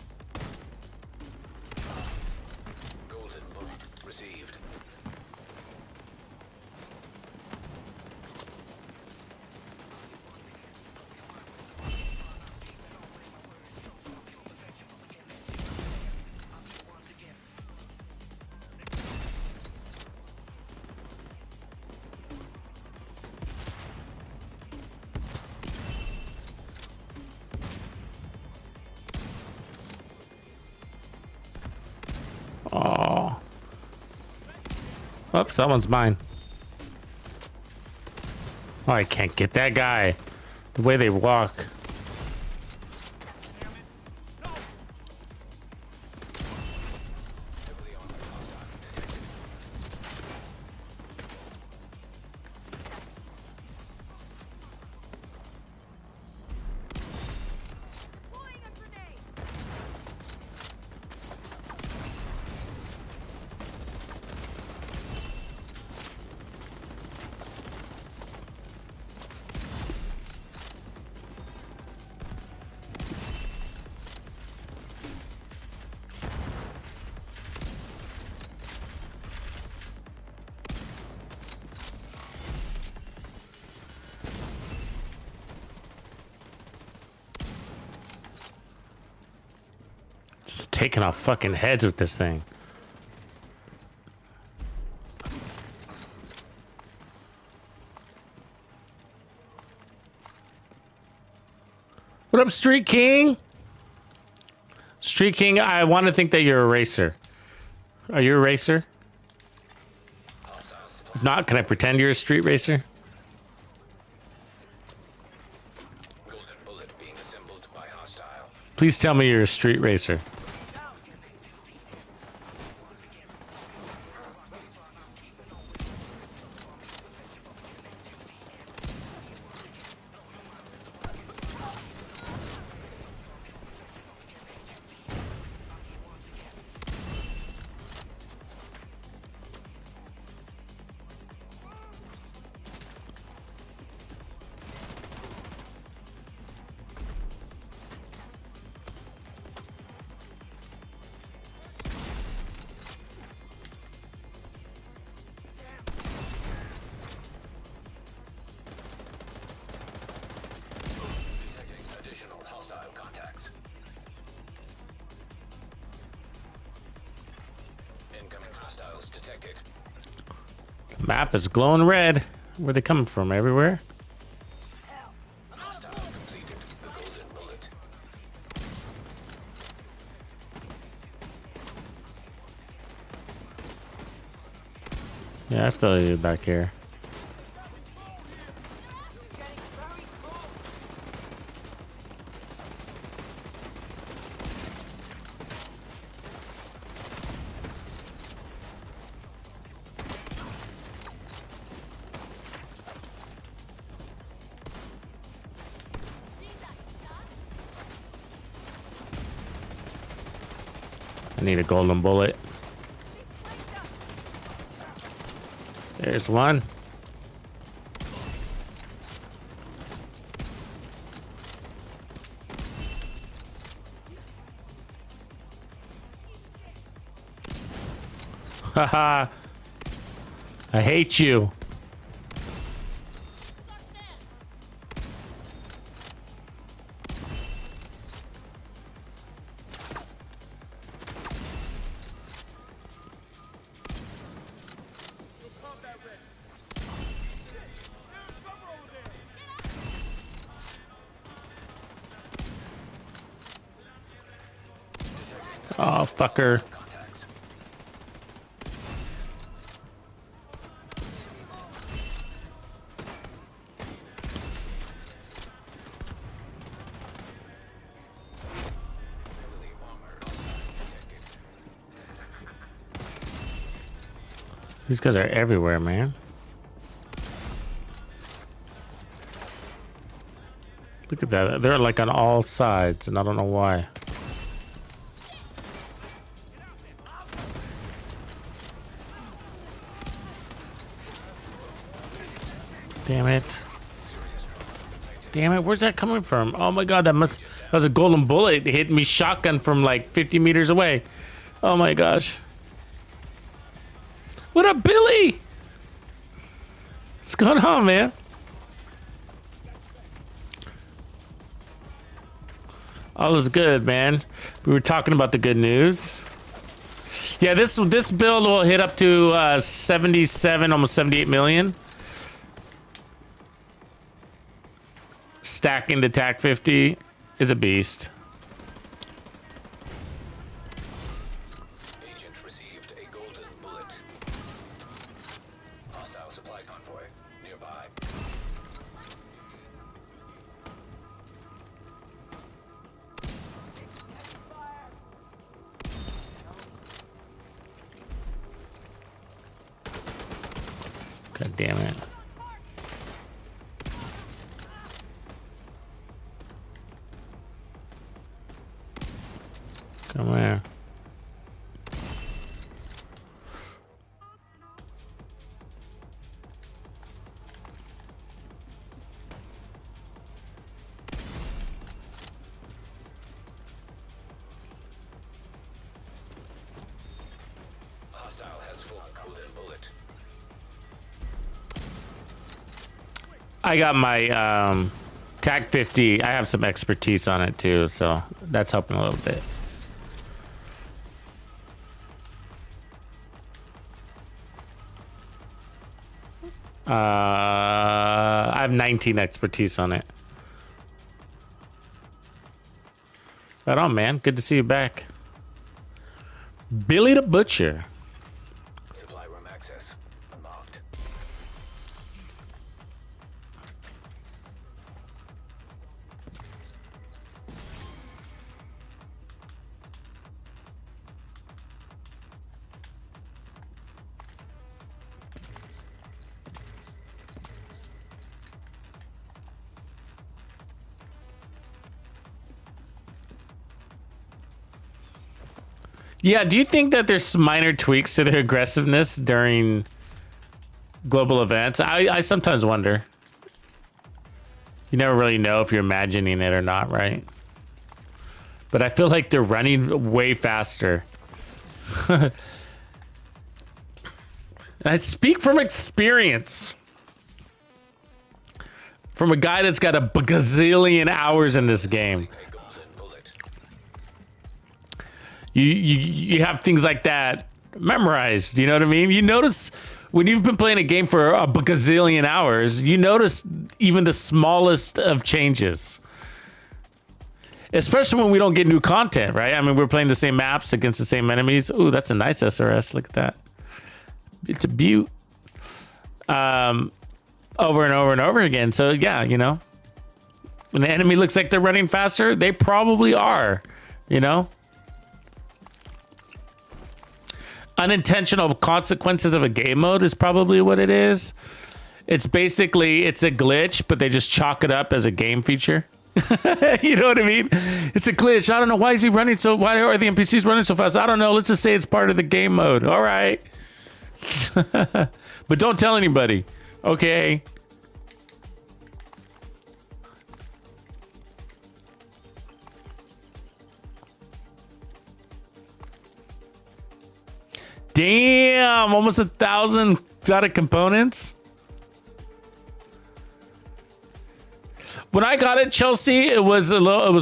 Golden bullet received. Oh. Oops, that one's mine. Oh, I can't get that guy. The way they walk. Deploying a grenade. Just taking off fucking heads with this thing. What up, Street King? Street King, I want to think that you're a racer. Are you a racer? If not, can I pretend you're a street racer? Golden bullet being assembled by hostile. Please tell me you're a street racer. Additional hostile contacts. Incoming hostiles detected. The map is glowing red. Where they coming from? Everywhere? Hostile completed the golden bullet. Yeah, I feel you back here. I need a golden bullet. There's one. Haha. I hate you. Oh, fucker. Contacts. Heavily armored hostile detected. These guys are everywhere, man. Look at that. They're like on all sides, and I don't know why. Damn it. Damn it, where's that coming from? Oh my god, that was a golden bullet. It hit me shotgun from like 50 meters away. Oh my gosh. What up, Billy? What's going on, man? All is good, man. We were talking about the good news. Yeah, this build will hit up to 77, almost 78 million. Stacking the TAC 50 is a beast. Agent received a golden bullet. Hostile supply convoy nearby. God damn it. Come here. Hostile has full golden bullet. I got my TAC 50. I have some expertise on it too, so that's helping a little bit. I have 19 expertise on it. Right on, man. Good to see you back. Billy the Butcher. Supply room access unlocked. Yeah, do you think that there's minor tweaks to their aggressiveness during global events? I sometimes wonder. You never really know if you're imagining it or not, right? But I feel like they're running way faster. I speak from experience. From a guy that's got a gazillion hours in this game. A golden bullet. You have things like that memorized. You know what I mean? You notice when you've been playing a game for a gazillion hours, you notice even the smallest of changes. Especially when we don't get new content, right? I mean, we're playing the same maps against the same enemies. Ooh, that's a nice SRS. Look at that. It's a beaut. Over and over and over again. So yeah, you know, when the enemy looks like they're running faster, they probably are, you know. Unintentional consequences of a game mode is probably what it is. It's basically, it's a glitch, but they just chalk it up as a game feature. You know what I mean? It's a glitch. I don't know. Why is he running so, why are the NPCs running so fast? I don't know. Let's just say it's part of the game mode. All right. But don't tell anybody. Okay. Damn, almost 1,000 exotic components. When I got it, Chelsea, it was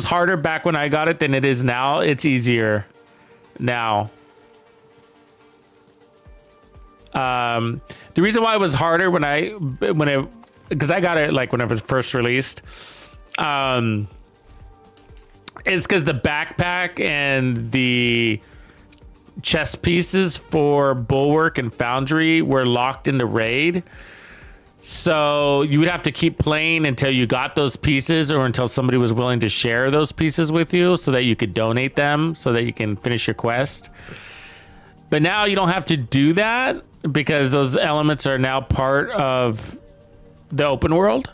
harder back when I got it than it is now. It's easier now. The reason why it was harder because I got it like when it was first released, is because the backpack and the chest pieces for Bulwark and Foundry were locked in the raid. So you would have to keep playing until you got those pieces or until somebody was willing to share those pieces with you so that you could donate them so that you can finish your quest. But now you don't have to do that. because those elements are now part of the open world.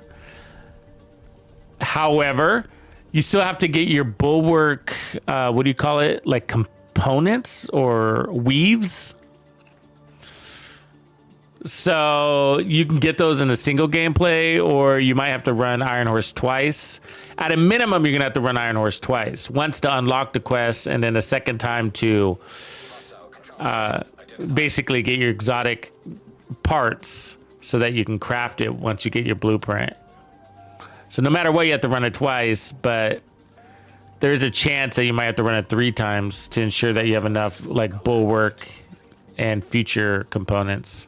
However, you still have to get your bulwark, what do you call it? Like components or weaves. So you can get those in a single gameplay, or you might have to run Iron Horse twice. At a minimum, you're gonna have to run Iron Horse twice. Once to unlock the quest, and then a second time to basically get your exotic parts so that you can craft it once you get your blueprint. So no matter what, you have to run it twice, but there's a chance that you might have to run it 3 times to ensure that you have enough like bulwark and future components.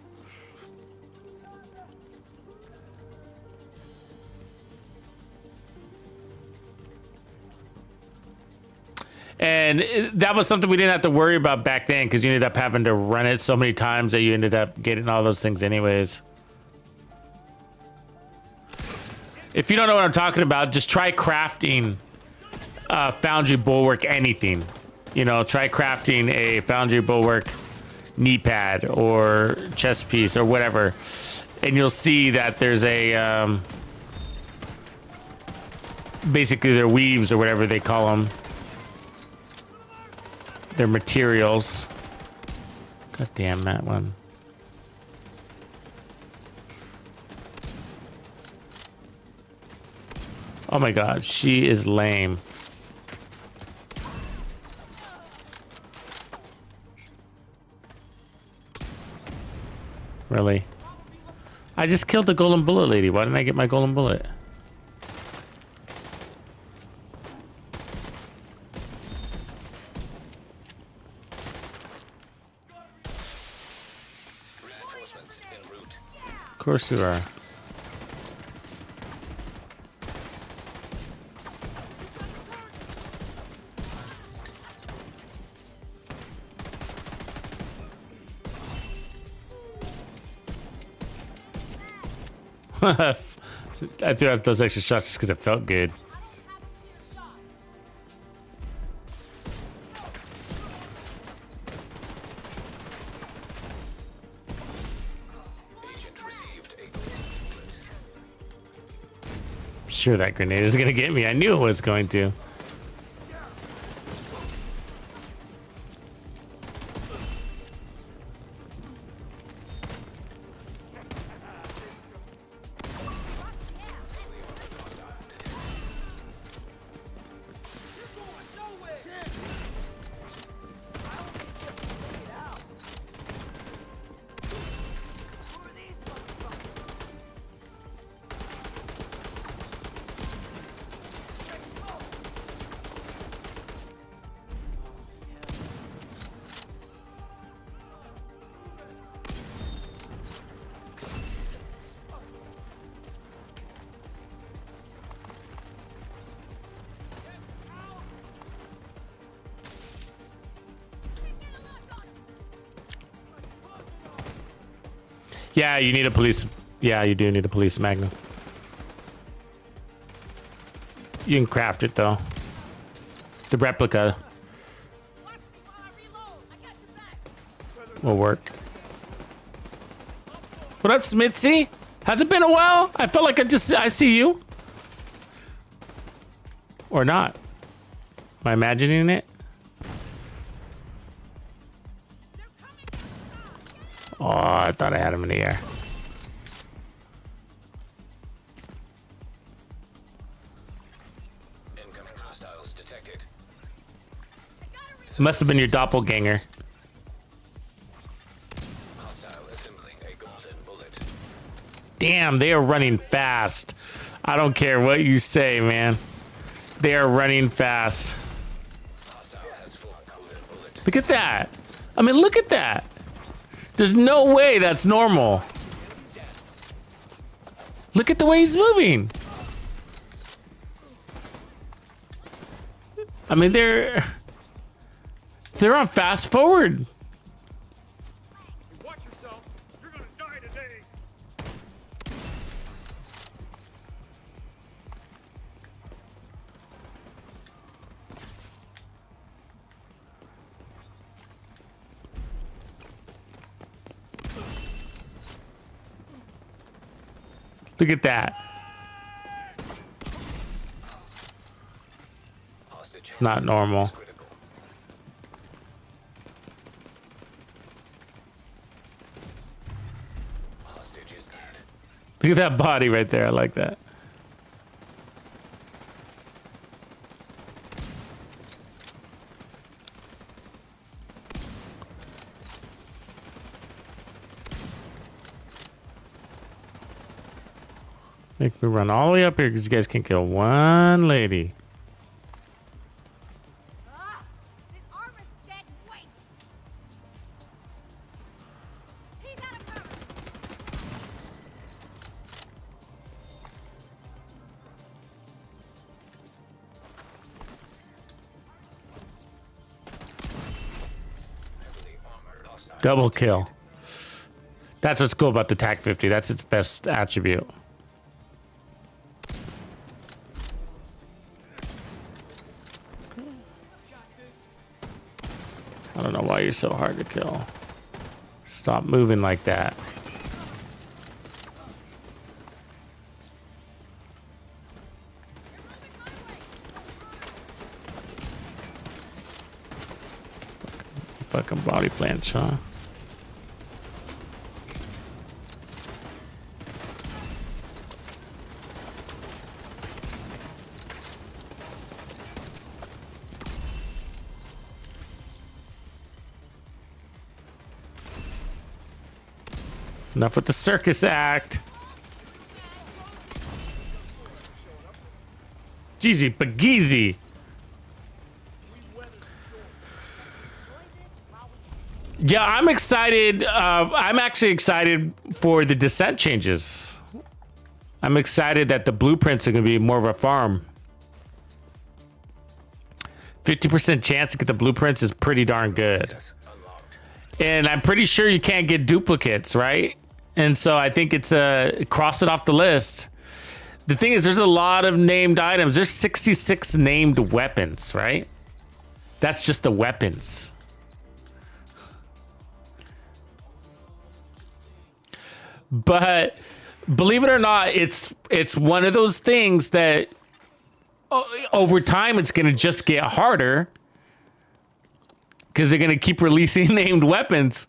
And that was something we didn't have to worry about back then, because you ended up having to run it so many times that you ended up getting all those things anyways. If you don't know what I'm talking about, just try crafting Foundry Bulwark anything. You know, try crafting a Foundry Bulwark knee pad or chest piece or whatever. And you'll see that there's a... basically, they're weaves or whatever they call them. Their materials. God damn that one. Oh my god, she is lame. Really? I just killed the golden bullet lady. Why didn't I get my golden bullet? Of course you are. I threw out those extra shots just because it felt good. Sure, that grenade is gonna get me. I knew it was going to. Yeah, you need a police. Yeah, you do need a police magnum. You can craft it though. The replica will work. What up, Smitzy? Has it been a while? I felt like I see you. Or not. Am I imagining it? Oh, I thought I had him in the air. Incoming hostiles detected. It must have been your doppelganger. Hostile assembling a golden bullet. Damn, they are running fast. I don't care what you say, man. They are running fast. Hostile has 4 golden bullet. Look at that. I mean, look at that. There's no way that's normal. Look at the way he's moving. I mean, they're on fast forward. Watch yourself. You're gonna die today. Look at that. It's not normal. Look at that body right there. I like that. Make me run all the way up here because you guys can't kill one lady. This armor's dead weight. He's out of cover. Double kill. That's what's cool about the TAC 50. That's its best attribute. I don't know why you're so hard to kill. Stop moving like that. Fucking body flange, huh? Enough with the circus act. Jeezy Bageezy. Yeah, I'm excited. I'm actually excited for the descent changes. I'm excited that the blueprints are going to be more of a farm. 50% chance to get the blueprints is pretty darn good. And I'm pretty sure you can't get duplicates, right? And so I think it's cross it off the list. The thing is, there's a lot of named items. There's 66 named weapons, right? That's just the weapons. But believe it or not, it's one of those things that over time it's going to just get harder because they're going to keep releasing named weapons.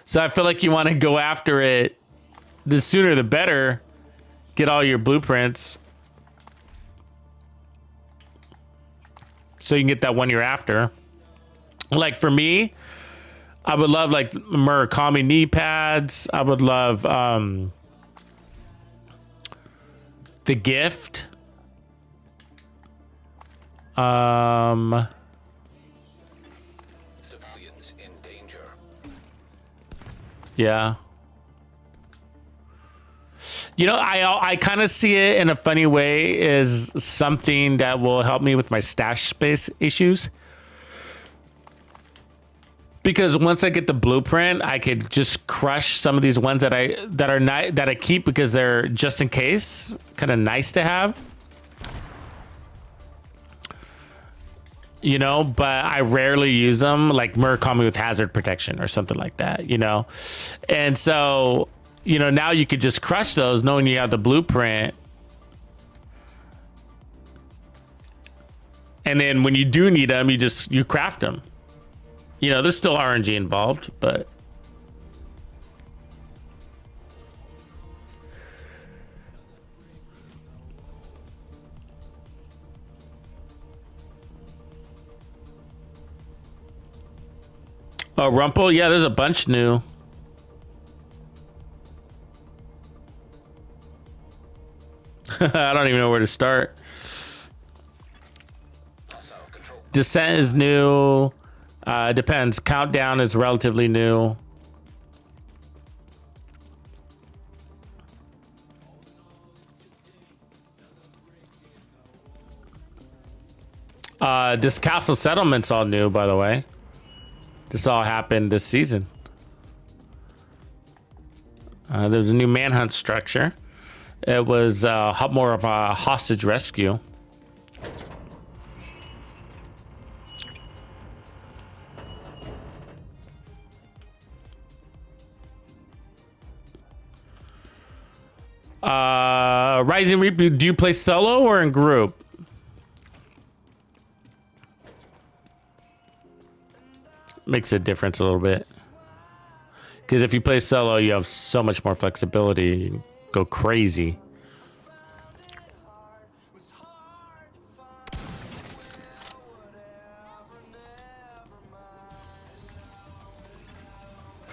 So I feel like you want to go after it. The sooner the better. Get all your blueprints so you can get that one you're after. Like for me, I would love like Murakami knee pads. I would love the gift. Civilians in danger. Yeah. You know, I kind of see it in a funny way as something that will help me with my stash space issues. Because once I get the blueprint, I could just crush some of these ones that I keep because they're just in case, kind of nice to have. You know, but I rarely use them, like Murakami with hazard protection or something like that, you know? And so, you know, now you could just crush those knowing you have the blueprint. And then when you do need them, you craft them. You know, there's still RNG involved, but oh, Rumple, yeah, there's a bunch new. I don't even know where to start. Descent is new. Depends. Countdown is relatively new. This castle settlement's all new, by the way. This all happened this season. There's a new manhunt structure. It was more of a hostage rescue. Rising Reaper, do you play solo or in group? Makes a difference a little bit. Because if you play solo, you have so much more flexibility. You can go crazy.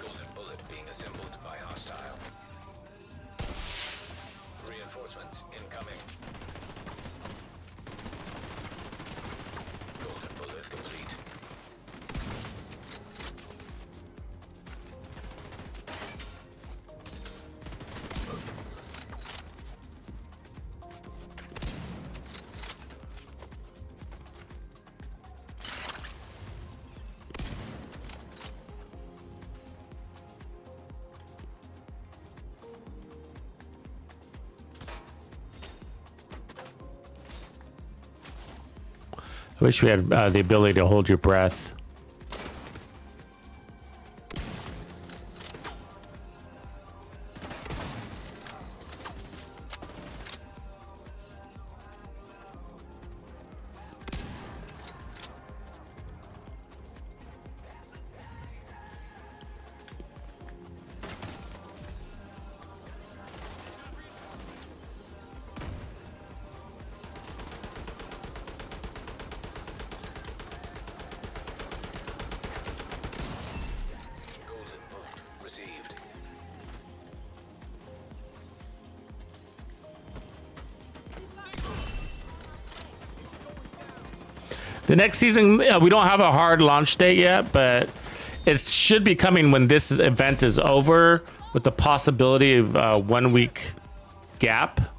Golden bullet being assembled by hostile. Reinforcements incoming. Golden bullet complete. I wish we had the ability to hold your breath. Golden bullet received. The next season, we don't have a hard launch date yet, but it should be coming when this event is over, with the possibility of 1 week gap.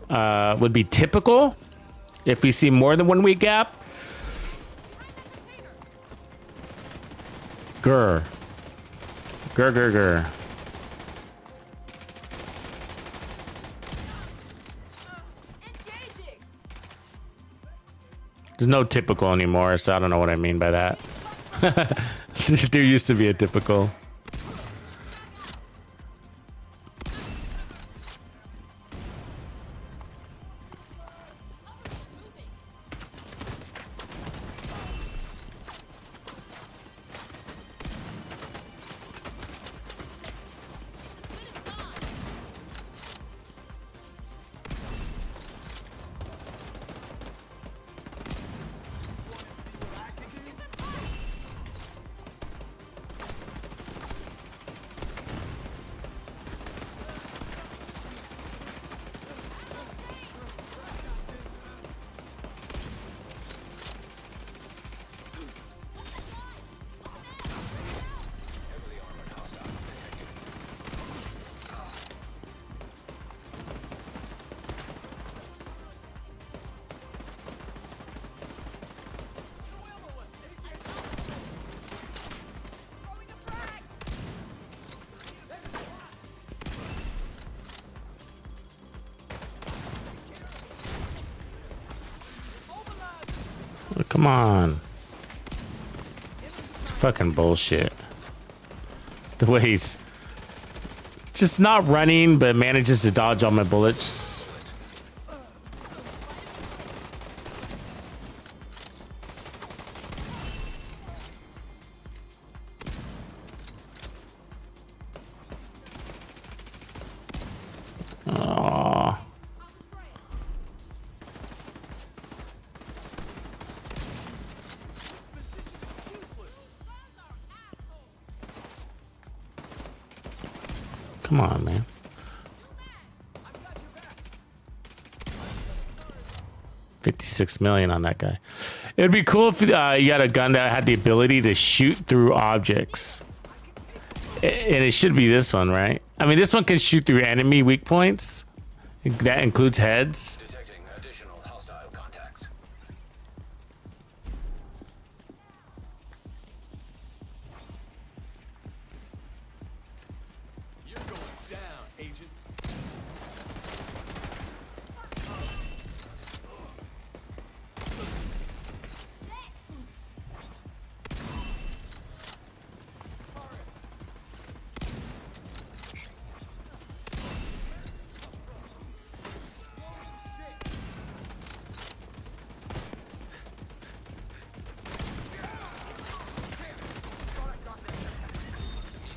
Would be typical. If we see more than 1 week gap, grr. Grr, grr, grr. Engaging. There's no typical anymore, so I don't know what I mean by that. There used to be a typical. Heavily armored hostile detected. Throwing a frag. Oh, come on. It's fucking bullshit. The way he's just not running, but manages to dodge all my bullets. Aww. Come on, man. $56 million on that guy. It would be cool if you had a gun that had the ability to shoot through objects. And it should be this one, right? I mean, this one can shoot through enemy weak points. That includes heads. Detecting additional hostile contacts. You're going down, Agent.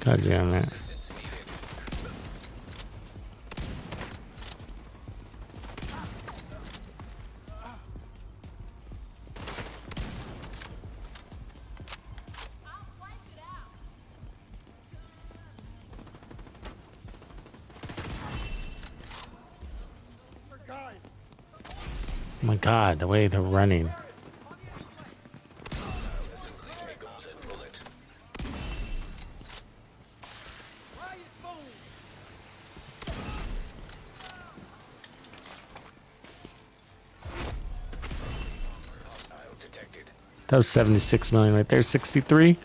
God damn it. Assistance needed. I'll fight it out. Oh my God, the way they're running. A golden bullet. Hostile detected. That was 76 million right there. 63.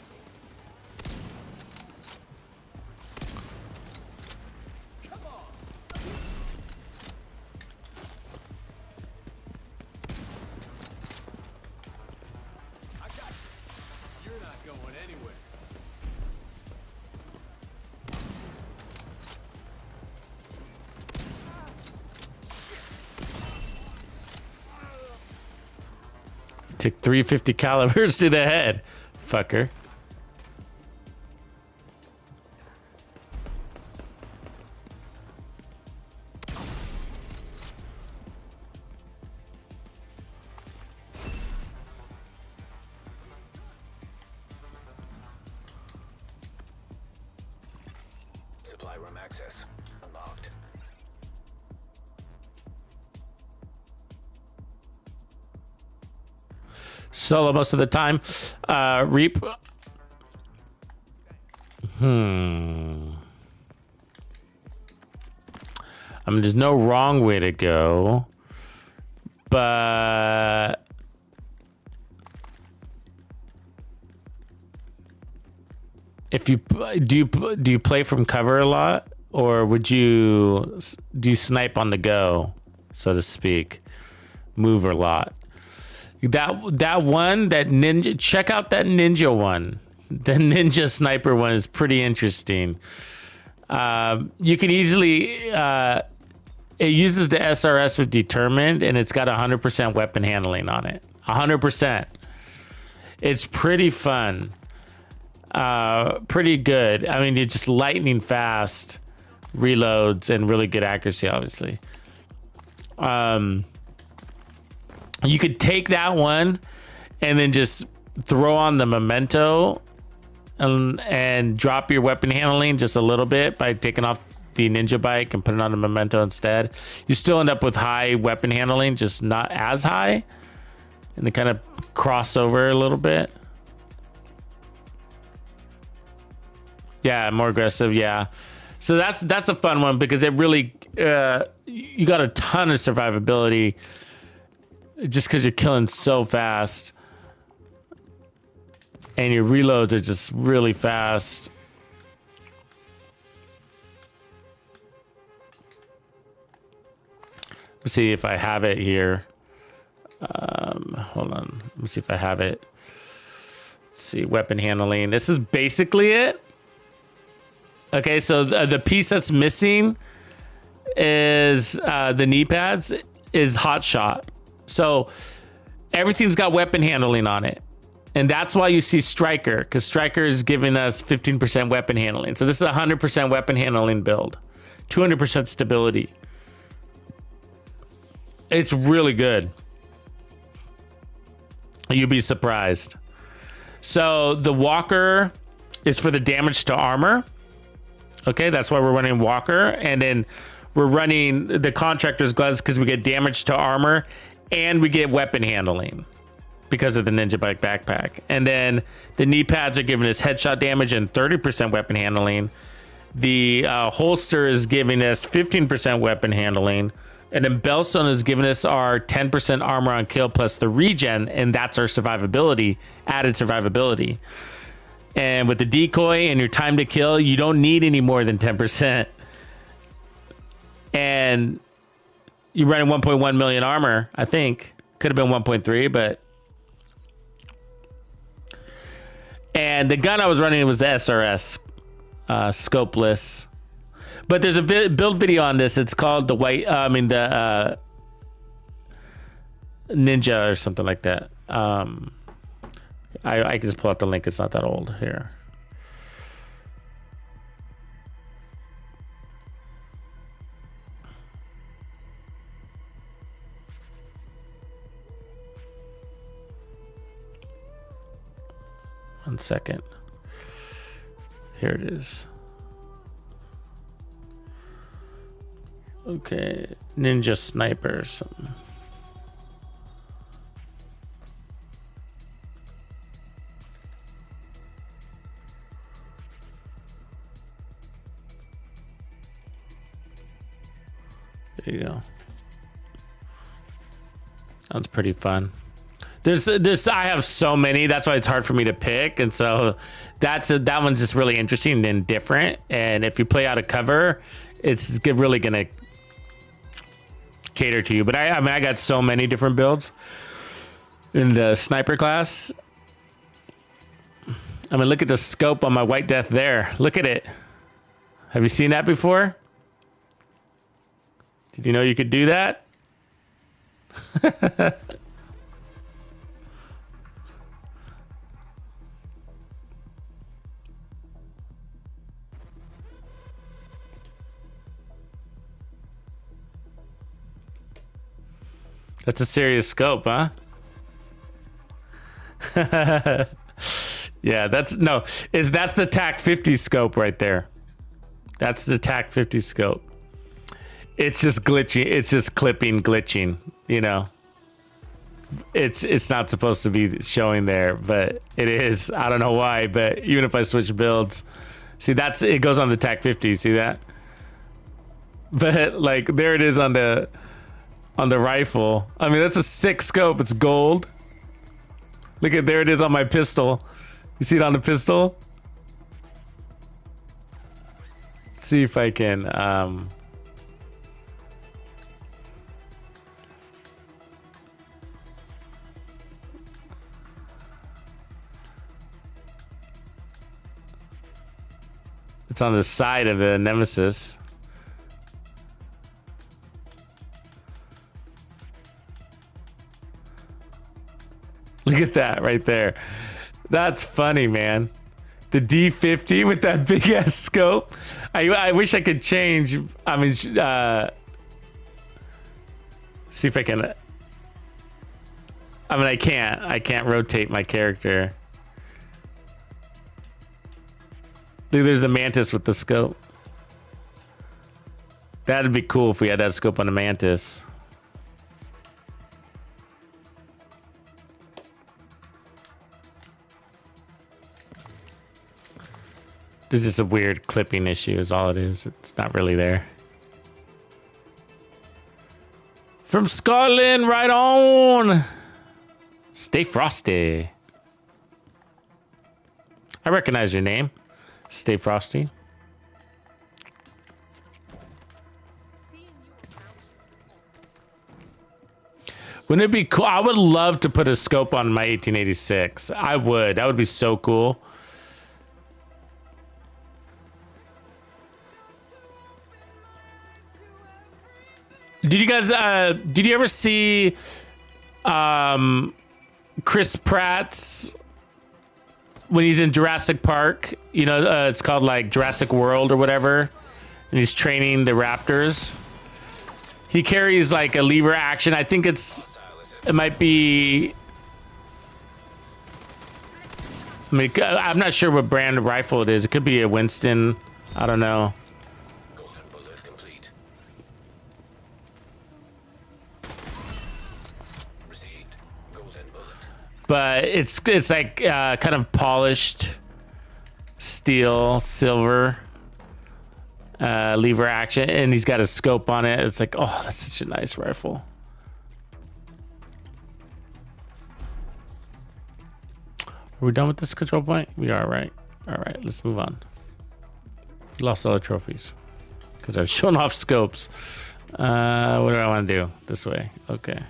I got you. You're not going anywhere. Took 350 calibers to the head. Fucker. Supply room access unlocked. Solo most of the time. Reap. I mean, there's no wrong way to go, but if you do you play from cover a lot, or would you do you snipe on the go, so to speak, move a lot? That one, that ninja, check out that ninja one. The ninja sniper one is pretty interesting. You can easily, it uses the SRS with determined, and it's got 100% weapon handling on it. 100%. It's pretty fun. Pretty good. I mean, it's just lightning fast reloads and really good accuracy, obviously. You could take that one and then just throw on the memento and drop your weapon handling just a little bit by taking off the ninja bike and putting on a memento instead. You still end up with high weapon handling, just not as high, and they kind of cross over a little bit. Yeah, more aggressive. Yeah, so that's a fun one because it really you got a ton of survivability just because you're killing so fast. And your reloads are just really fast. Let's see if I have it here. Hold on. Let me see if I have it. Let's see, weapon handling. This is basically it. Okay, so the piece that's missing is the knee pads, is hot shot. So everything's got weapon handling on it. And that's why you see Striker, because Striker is giving us 15% weapon handling. So this is a 100% weapon handling build, 200% stability. It's really good. You'll be surprised. So the Walker is for the damage to armor. Okay, that's why we're running Walker. And then we're running the Contractor's Gloves because we get damage to armor and we get weapon handling because of the Ninja Bike backpack. And then the knee pads are giving us headshot damage and 30% weapon handling. The holster is giving us 15% weapon handling. And then Bellstone is giving us our 10% armor on kill plus the regen, and that's our survivability, added survivability. And with the decoy and your time to kill, you don't need any more than 10%. And you're running 1.1 million armor, I think. Could have been 1.3, but... And the gun I was running was the SRS, scopeless. But there's a build video on this. It's called the Ninja or something like that. I can just pull out the link. It's not that old here. 1 second. Here it is. Okay, Ninja Sniper or something. There you go. Sounds pretty fun. This I have so many. That's why it's hard for me to pick, and so that one's just really interesting and different. And if you play out of cover, it's really gonna cater to you. But I mean, I got so many different builds in the sniper class. I mean, look at the scope on my White Death there. Look at it. Have you seen that before? Did you know you could do that? That's a serious scope, huh? Yeah, that's the TAC 50 scope right there. That's the TAC 50 scope. It's just glitching. It's just clipping, glitching, you know. It's not supposed to be showing there, but it is. I don't know why, but even if I switch builds, see, it goes on the TAC 50, see that? But like there it is on the rifle. I mean, that's a sick scope. It's gold. Look at, there it is on my pistol. You see it on the pistol? Let's see if I can it's on the side of the Nemesis. Look at that right there. That's funny, man. The D50 with that big ass scope. I wish I could change. I mean, see if I can. I mean, I can't rotate my character. Look, there's a Mantis with the scope. That'd be cool if we had that scope on the Mantis. There's just a weird clipping issue is all it is. It's not really there. From Scotland, right on. Stay frosty. I recognize your name. Stay frosty. Wouldn't it be cool? I would love to put a scope on my 1886. I would. That would be so cool. Did you guys did you ever see Chris Pratt's when he's in Jurassic Park? You know, it's called like Jurassic World or whatever, and he's training the raptors. He carries like a lever action. I think it might be, I mean, I'm not sure what brand of rifle it is. It could be a Winston. I don't know. Golden bullet complete. Received. Golden bullet. But it's like kind of polished steel, silver lever action, and he's got a scope on it. It's like, oh, that's such a nice rifle. Are we done with this control point? We are, right? All right, let's move on. Lost all the trophies because I've shown off scopes. What do I want to do? This way. Okay.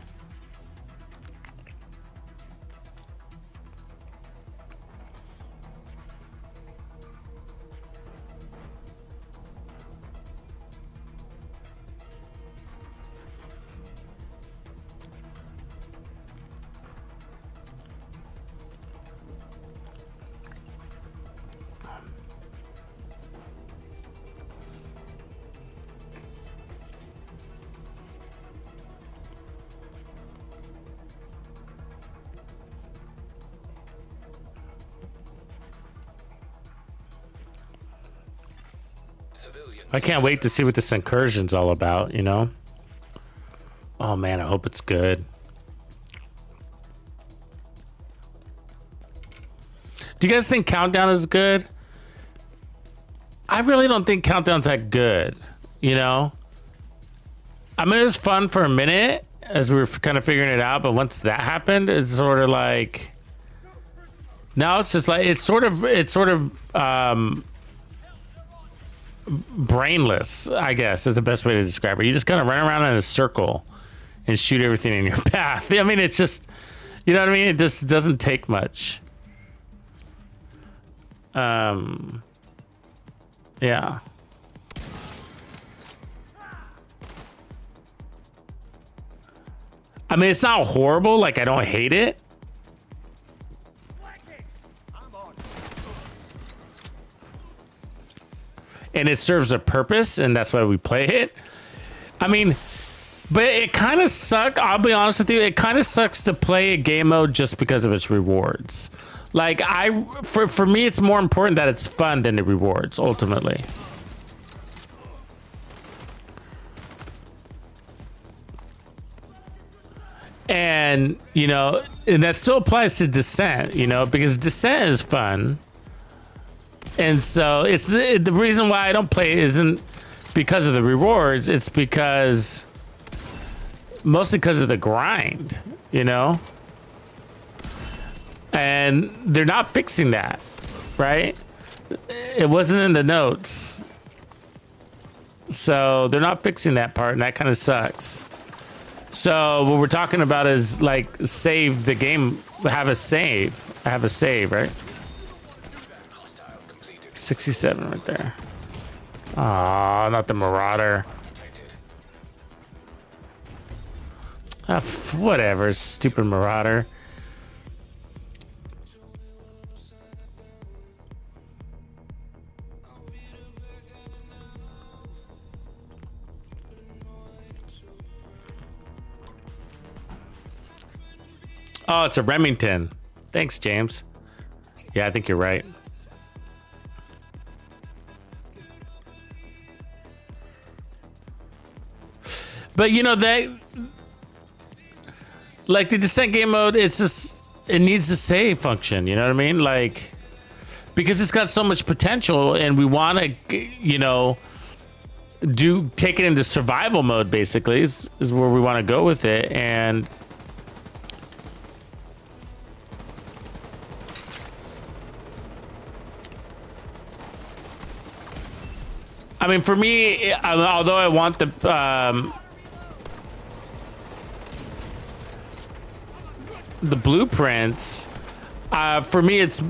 Civilians. I can't wait to see what this incursion's all about, you know? Oh man, I hope it's good. Do you guys think Countdown is good? I really don't think Countdown's that good, you know? I mean, it was fun for a minute as we were kind of figuring it out, but once that happened, it's sort of like... Now it's just like, it's sort of brainless, I guess, is the best way to describe it. You just kind of run around in a circle and shoot everything in your path. I mean, it's just, you know what I mean? It just doesn't take much. Yeah. I mean, it's not horrible. Like, I don't hate it. And it serves a purpose, and that's why we play it. I mean, but it kind of sucked. I'll be honest with you. It kind of sucks to play a game mode just because of its rewards. Like, for me, it's more important that it's fun than the rewards, ultimately. And, you know, and that still applies to Descent, you know, because Descent is fun. And so it's the reason why I don't play it isn't because of the rewards. It's because mostly because of the grind, you know? And they're not fixing that, right? It wasn't in the notes. So they're not fixing that part, and that kind of sucks. So what we're talking about is like save the game, have a save, right? 67 right there. Aw, not the Marauder. Whatever, stupid Marauder. Oh, it's a Remington. Thanks, James. Yeah, I think you're right. But you know that, like the Descent game mode, it's just, it needs the save function. You know what I mean? Like, because it's got so much potential, and we want to, you know, take it into survival mode. Basically, is where we want to go with it, and. I mean, for me, although I want the blueprints, for me, it's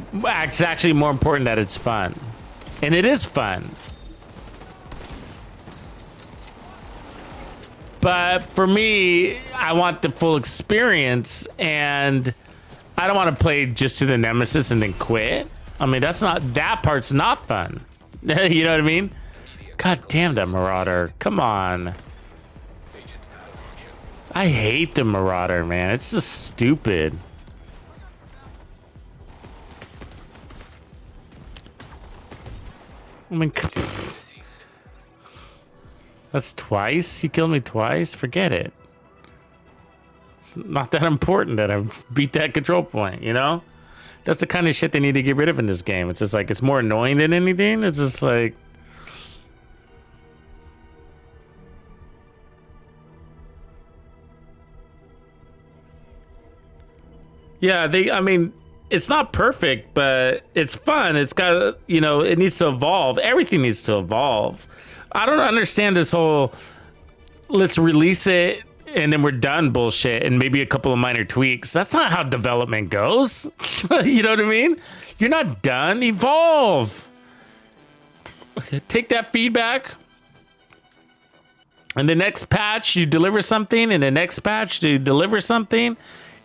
actually more important that it's fun. And it is fun. But for me, I want the full experience, and I don't want to play just to the Nemesis and then quit. I mean, that part's not fun. You know what I mean? God damn that Marauder. Come on. I hate the Marauder, man. It's just stupid. I mean, that's twice? He killed me twice? Forget it. It's not that important that I beat that control point, you know? That's the kind of shit they need to get rid of in this game. It's just like, it's more annoying than anything. It's just like... Yeah, I mean, it's not perfect, but it's fun. It's got, you know, it needs to evolve. Everything needs to evolve. I don't understand this whole, let's release it and then we're done bullshit and maybe a couple of minor tweaks. That's not how development goes. You know what I mean? You're not done. Evolve. Take that feedback. And the next patch, you deliver something. And the next patch, you deliver something.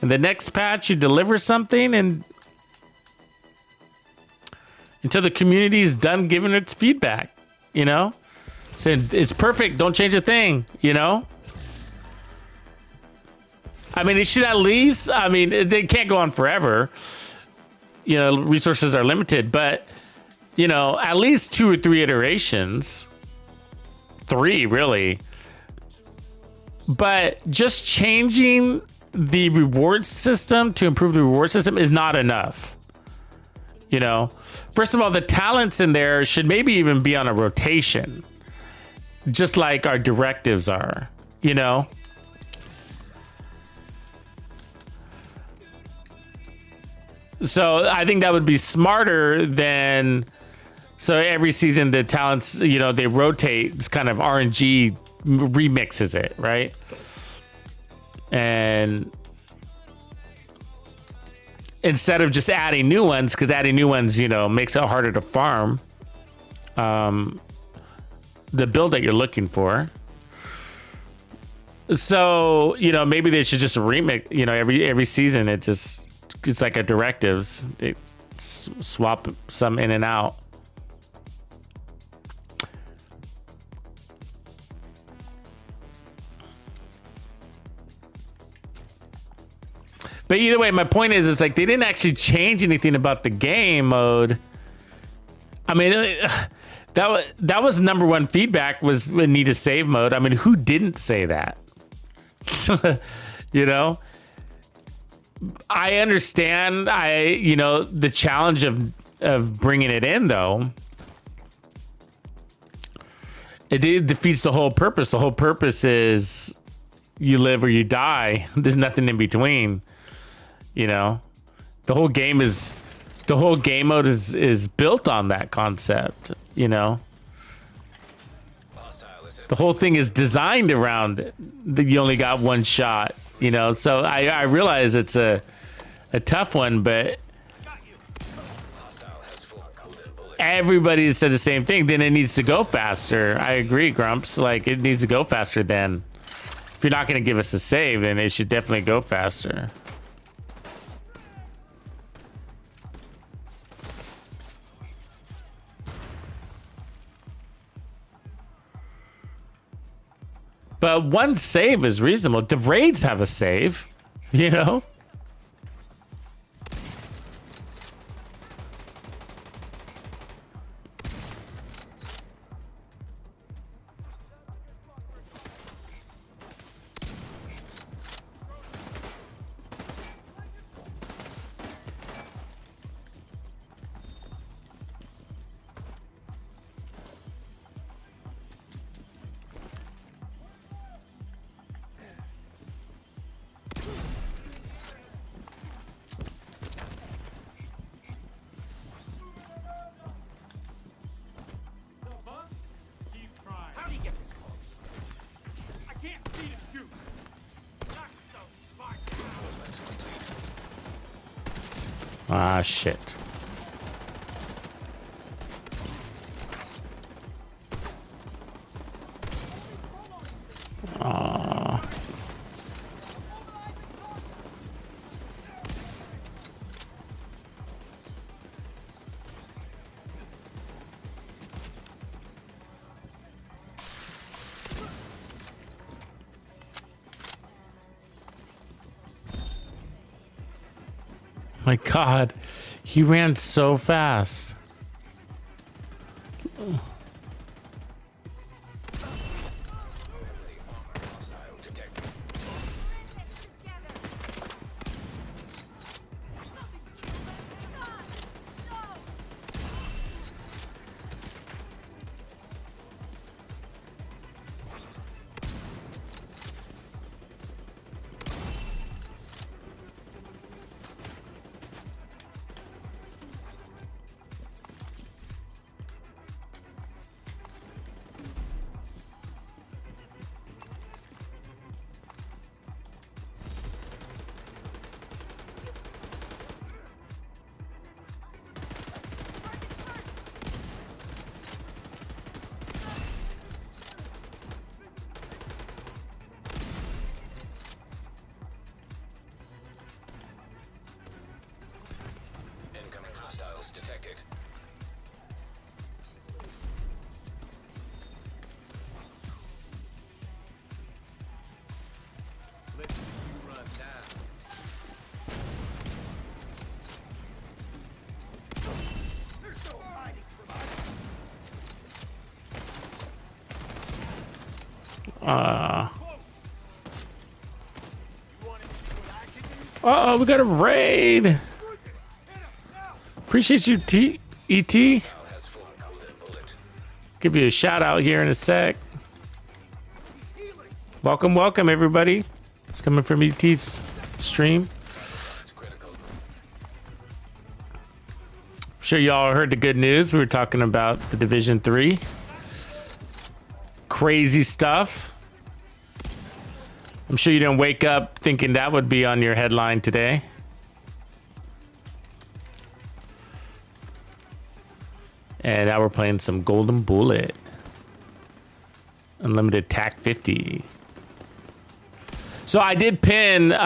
And the next patch, you deliver something, and until the community is done giving its feedback, you know? Saying it's perfect, don't change a thing, you know? I mean, it should at least, I mean, they can't go on forever. You know, resources are limited, but, you know, at least 2 or 3 iterations, 3, really. But just changing the reward system to improve the reward system is not enough. You know, first of all, the talents in there should maybe even be on a rotation, just like our directives are, you know? So I think that would be smarter than, so every season the talents, you know, they rotate. It's kind of RNG remixes it, right? And instead of just adding new ones, because adding new ones, you know, makes it harder to farm the build that you're looking for. So, you know, maybe they should just remix, you know, every season it's like a directives. They swap some in and out. But either way, my point is, it's like they didn't actually change anything about the game mode. I mean, that was number one feedback, was we need a save mode. I mean, who didn't say that? You know, I understand. You know, the challenge of bringing it in, though. It defeats the whole purpose. The whole purpose is you live or you die. There's nothing in between. You know, the whole game mode is built on that concept. You know, the whole thing is designed around it, that you only got one shot. You know, so I realize it's a tough one, but everybody said the same thing. Then it needs to go faster. I agree, Grumps. Like, it needs to go faster. Then, if you're not going to give us a save, then it should definitely go faster. But one save is reasonable. The raids have a save, you know? How do you get this close? I can't see to shoot. Not so smart. Ah, shit. Aw. My God, he ran so fast. Uh-oh, we got a raid. Appreciate you, ET. Give you a shout out here in a sec. Welcome, welcome, everybody. It's coming from ET's stream. I'm sure y'all heard the good news. We were talking about the Division 3. Crazy stuff. I'm sure you didn't wake up thinking that would be on your headline today. And now we're playing some Golden Bullet. Unlimited TAC 50. So I did pin, here,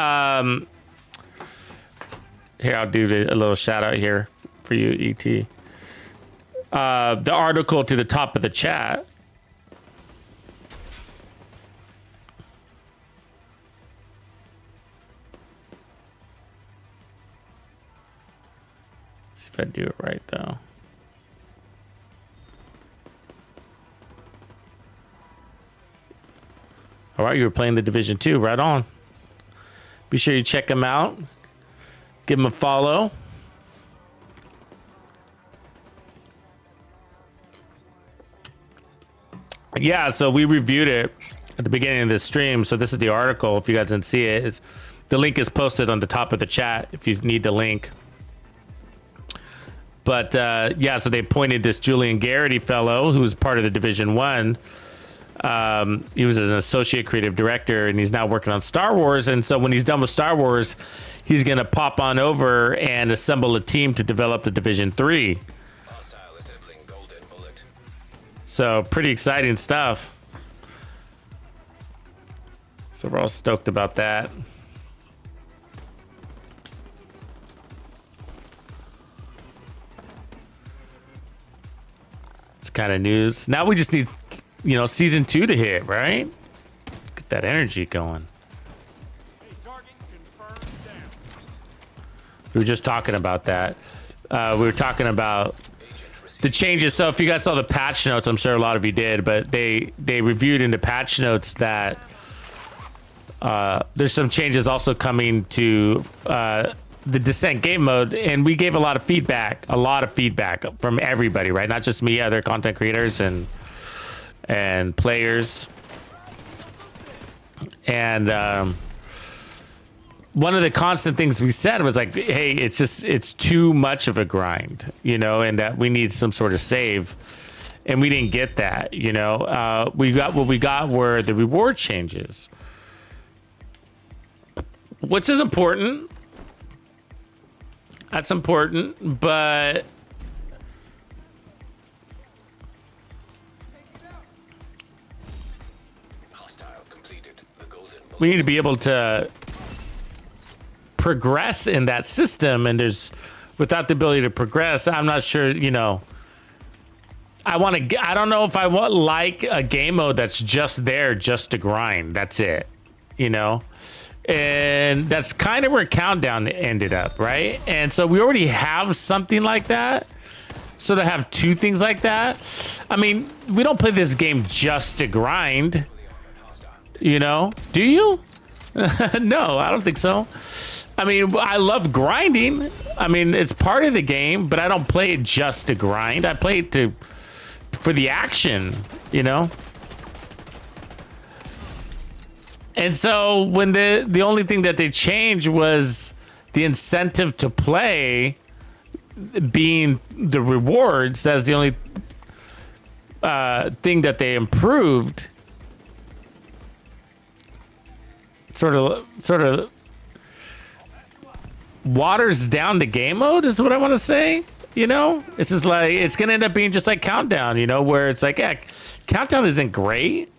I'll do a little shout out here for you, ET. The article to the top of the chat. See if I do it right though. All right, you were playing the Division 2, right on. Be sure you check them out. Give them a follow. Yeah, so we reviewed it at the beginning of the stream. So this is the article. If you guys didn't see it, the link is posted on the top of the chat if you need the link. But yeah, so they appointed this Julian Garrity fellow who was part of the Division 1. He was an associate creative director and he's now working on Star Wars. And so when he's done with Star Wars, he's going to pop on over and assemble a team to develop the Division 3. So pretty exciting stuff. So we're all stoked about that. It's kind of news. Now we just need, you know, season 2 to hit, right? Get that energy going. We were just talking about that. We were talking about the changes. So if you guys saw the patch notes, I'm sure a lot of you did, but they reviewed in the patch notes that there's some changes also coming to the Descent game mode, and we gave a lot of feedback from everybody, right? Not just me, other content creators and players. And one of the constant things we said was like, hey, it's too much of a grind, you know, and that we need some sort of save. And we didn't get that, you know. What we got were the reward changes, which is important. That's important, but we need to be able to progress in that system, and without the ability to progress, I'm not sure, you know. I don't know if I want like a game mode that's just there just to grind. That's it, you know. And that's kind of where Countdown ended up, right? And so we already have something like that. So to have two things like that, I mean, we don't play this game just to grind, you know? Do you? No, I don't think so. I mean, I love grinding. I mean, it's part of the game, but I don't play it just to grind. I play it for the action, you know? And so when the only thing that they changed was the incentive to play being the rewards, that's the only thing that they improved. Sort of waters down the game mode is what I want to say. You know, it's just like, it's gonna end up being just like Countdown, you know, where it's like, yeah, Countdown isn't great.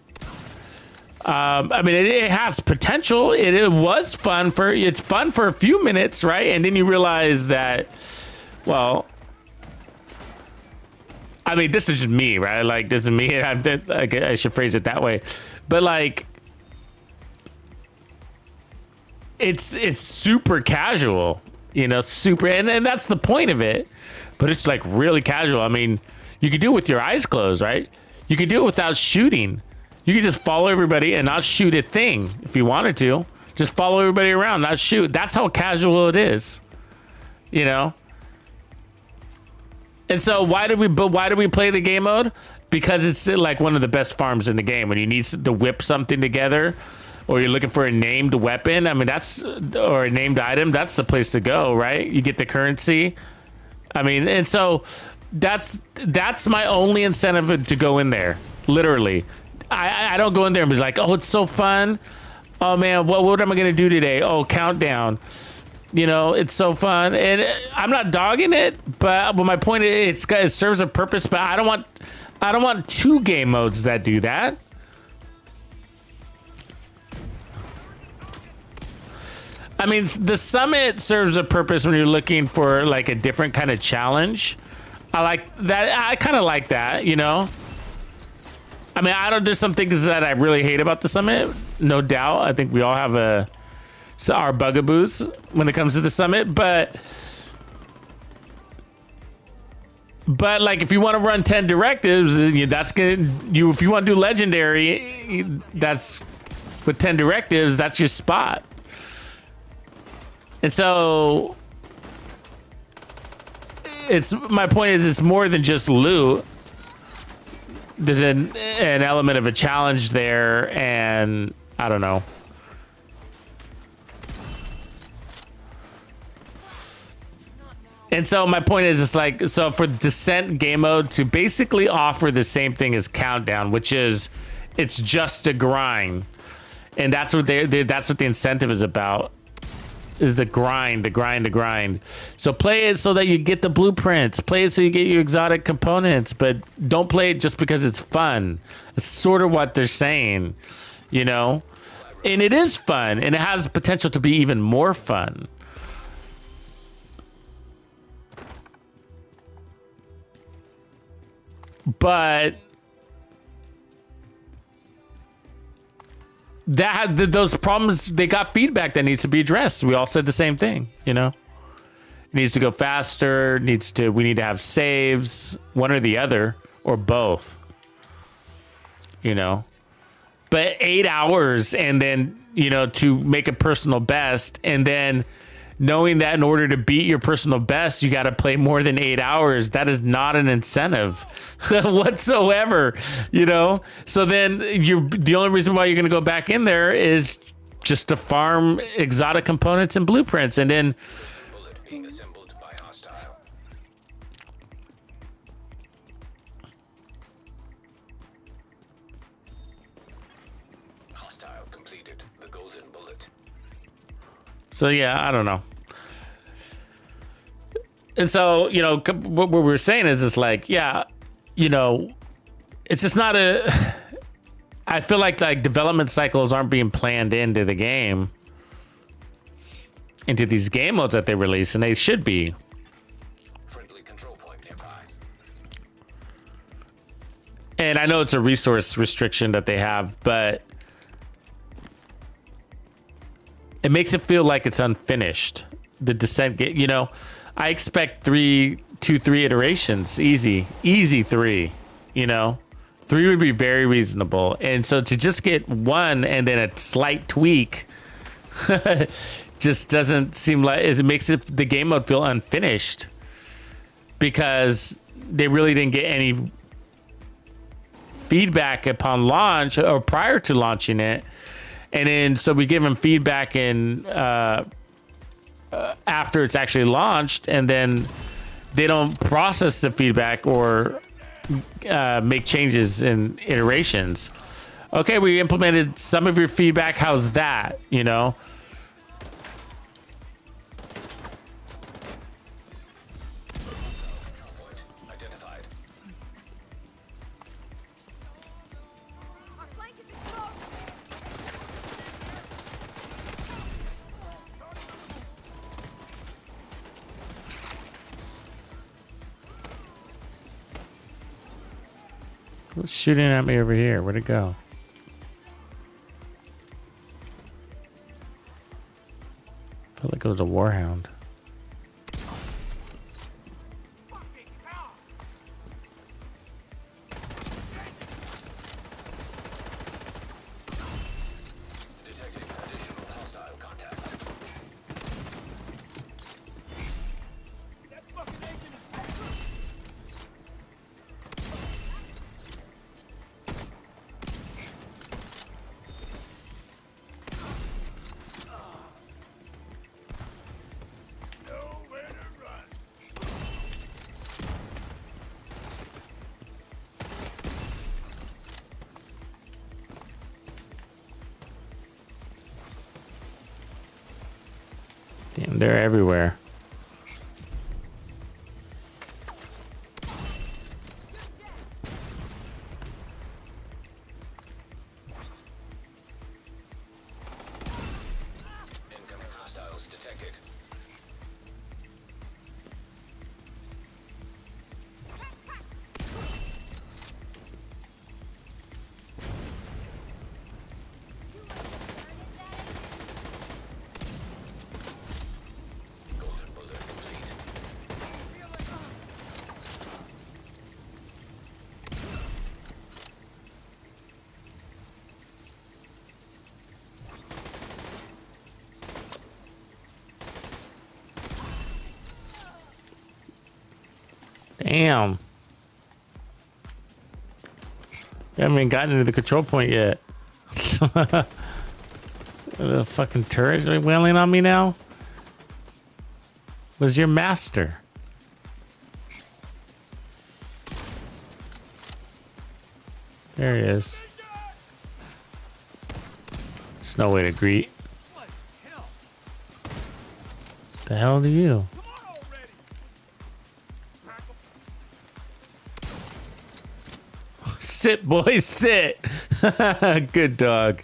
I mean, it has potential. It was fun it's fun for a few minutes, right? And then you realize that, well, I mean, this is just me, right? Like, this is me. I should phrase it that way, but like, it's super casual, you know, super, and that's the point of it. But it's like really casual. I mean, you could do it with your eyes closed, right? You could do it without shooting. You could do it without, you know, You can just follow everybody and not shoot a thing if you wanted to. Just follow everybody around, not shoot. That's how casual it is, you know. And so why do we play the game mode? Because it's like one of the best farms in the game. When you need to whip something together, or you're looking for a named weapon, I mean, or a named item, that's the place to go, right? You get the currency. I mean, and so that's my only incentive to go in there. Literally, I don't go in there and be like, oh, it's so fun. Oh man, what am I gonna do today? Oh, countdown. You know, it's so fun, and I'm not dogging it, but my point is, it serves a purpose. But I don't want two game modes that do that. I mean, the summit serves a purpose when you're looking for like a different kind of challenge. I like that. I kind of like that, you know. I mean, there's some things that I really hate about the summit, no doubt. I think we all have our bugaboos when it comes to the summit, but like if you want to run 10 directives, if you want to do legendary, that's with 10 directives, that's your spot. And so my point is, it's more than just loot. There's an element of a challenge there, and I don't know. And so my point is, it's like, so for Descent game mode to basically offer the same thing as Countdown, which is it's just a grind, and that's what that's what the incentive is about, is the grind. So play it so that you get the blueprints, play it so you get your exotic components, but don't play it just because it's fun. It's sort of what they're saying, you know, and it is fun, and it has potential to be even more fun. But those problems, they got feedback that needs to be addressed. We all said the same thing, you know. It needs to go faster. We need to have saves, one or the other, or both. You know, but 8 hours, and then to make a personal best, and then knowing that in order to beat your personal best, you got to play more than 8 hours. That is not an incentive whatsoever, you know? So then the only reason why you're going to go back in there is just to farm exotic components and blueprints. And then Bullet being assembled by hostile. Hostile completed the golden bullet. so, yeah, I don't know. And so, what we're saying is, it's like, yeah, it's just not I feel like development cycles aren't being planned into the game, into these game modes that they release, and they should be. Friendly control point nearby. And I know it's a resource restriction that they have, but it makes it feel like it's unfinished. The Descent game, I expect 3 iterations, easy 3, 3 would be very reasonable. And so to just get one and then a slight tweak just doesn't seem like, it makes the game mode feel unfinished, because they really didn't get any feedback upon launch or prior to launching it. And then so we give them feedback after it's actually launched, and then they don't process the feedback or make changes in iterations. Okay, we implemented some of your feedback. How's that? Identified. Our flank is exposed. What's shooting at me over here? Where'd it go? Felt like it was a warhound. Damn, they're everywhere. Incoming hostiles detected. Golden bullet complete. Damn. We haven't even gotten into the control point yet. The fucking turret wailing on me now? Was your master? There he is. There's no way to greet. What the hell? The hell do you? Come on already! Sit, boys, sit. Good dog.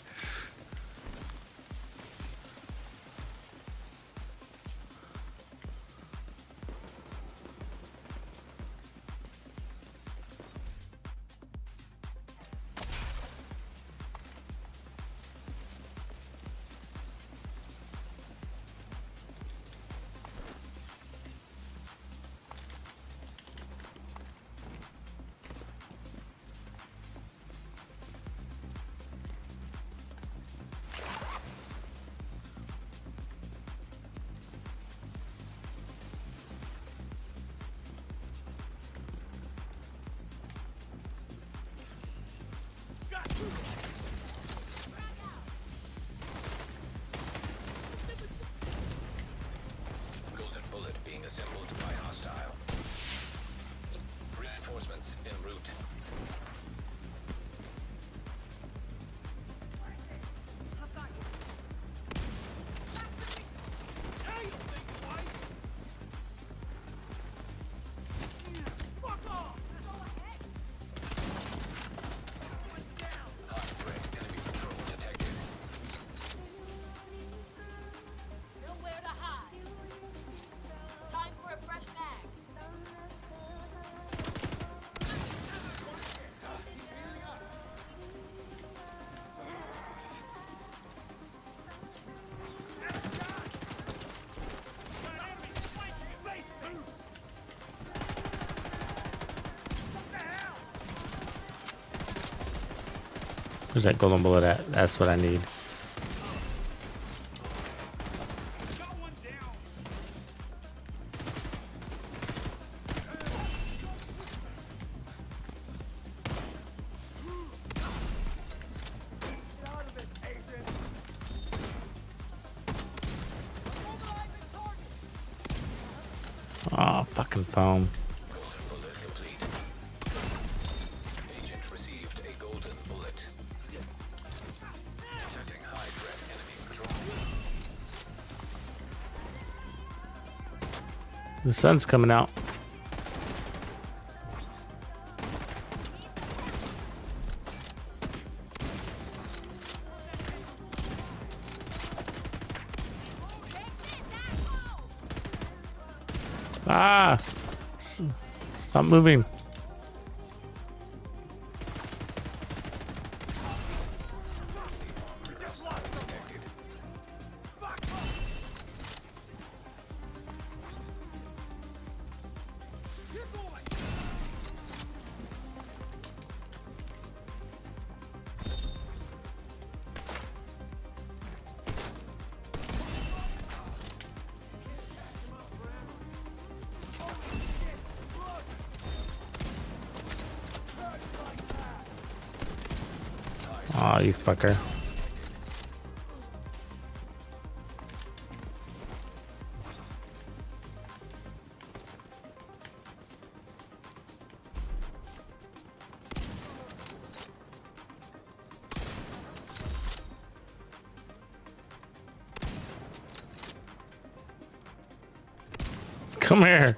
Golden bullet being assembled by hostile. Reinforcements en route. I've got you. Now you'll think twice! Fuck off! Go ahead. One's down! High threat enemy patrol detected. Nowhere to hide. Time for a fresh mag. He's healing up! That's a shot! Got enemies flanking at base 2! What the hell? Where's that golden bullet at? That's what I need. Got one down! Get out of this, Adrian! Mobilizing target! Oh, fucking foam. Golden bullet complete. Agent received a golden bullet. Detecting high threat enemy patrol. The sun's coming out. Ah! Stop moving. You're going! Oh, you fucker. Come here.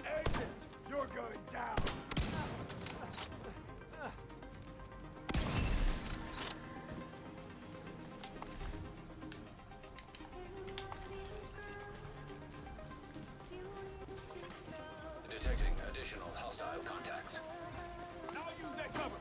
Agent, you're going down. Detecting additional hostile contacts. Now use that cover.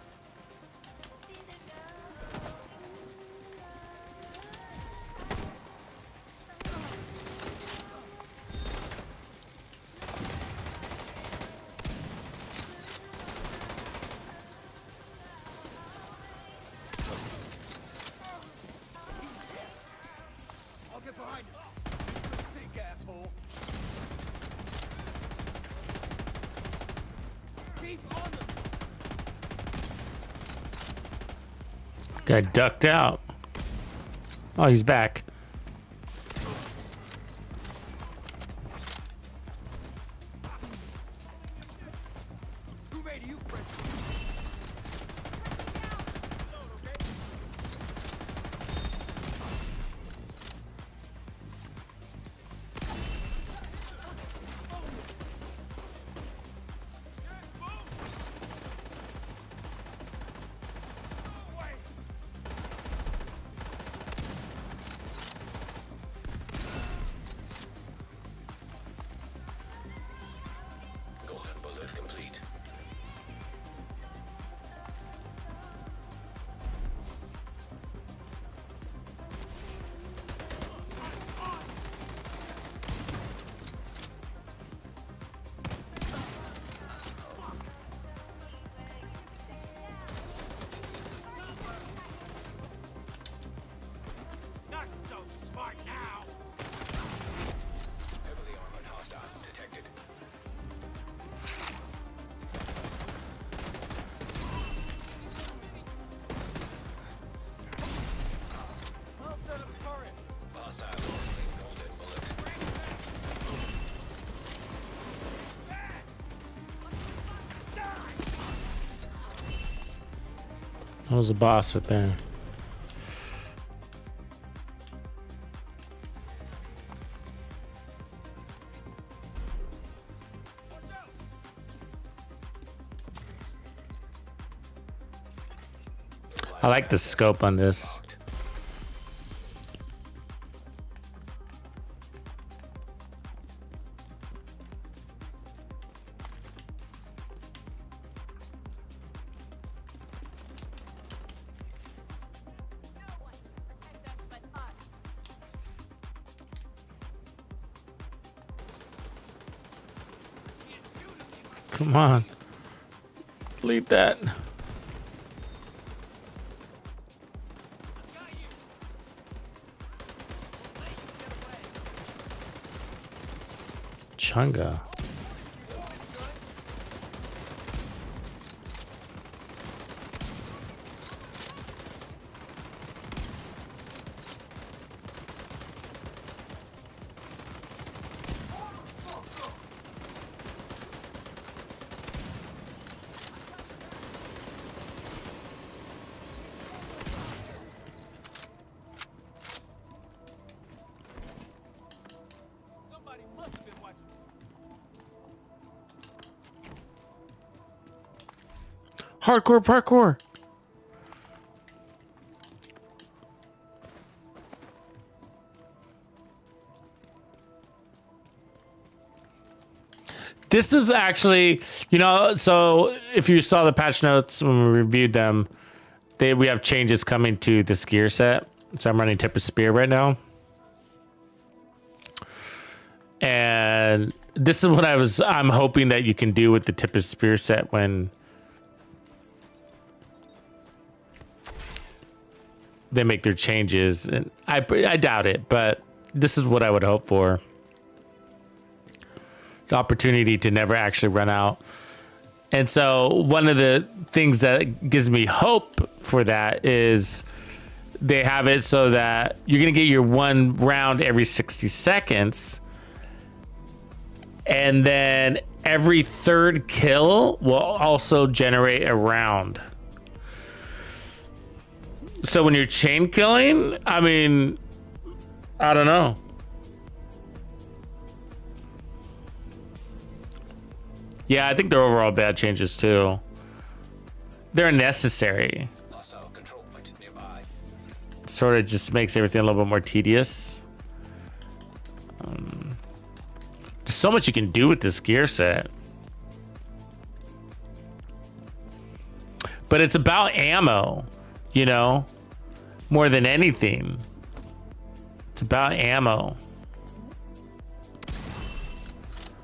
I'll get behind you. You stink, asshole. Keep on them. Guy ducked out. Oh, he's back. Who made you, Prince? Golden bullet complete. Not so smart now. Heavily armored hostile detected. I'll set up a turret. Hostile launching golden bullet. That was the boss right there. I like the scope on this. No one can protect us but us. Come on. Delete that. Chunga. Somebody must have been watching. Hardcore parkour. This is actually, so if you saw the patch notes when we reviewed them, we have changes coming to this gear set. So I'm running Tip of Spear right now. And this is what I'm hoping that you can do with the Tip of Spear set when they make their changes. And I doubt it, but this is what I would hope for. The opportunity to never actually run out. And so one of the things that gives me hope for that is they have it so that you're going to get your one round every 60 seconds. And then every third kill will also generate a round. So when you're chain killing, I mean, I don't know. Yeah, I think they're overall bad changes too. They're necessary. Hostile control point nearby. Sort of just makes everything a little bit more tedious. There's so much you can do with this gear set. But it's about ammo, you know, more than anything. It's about ammo.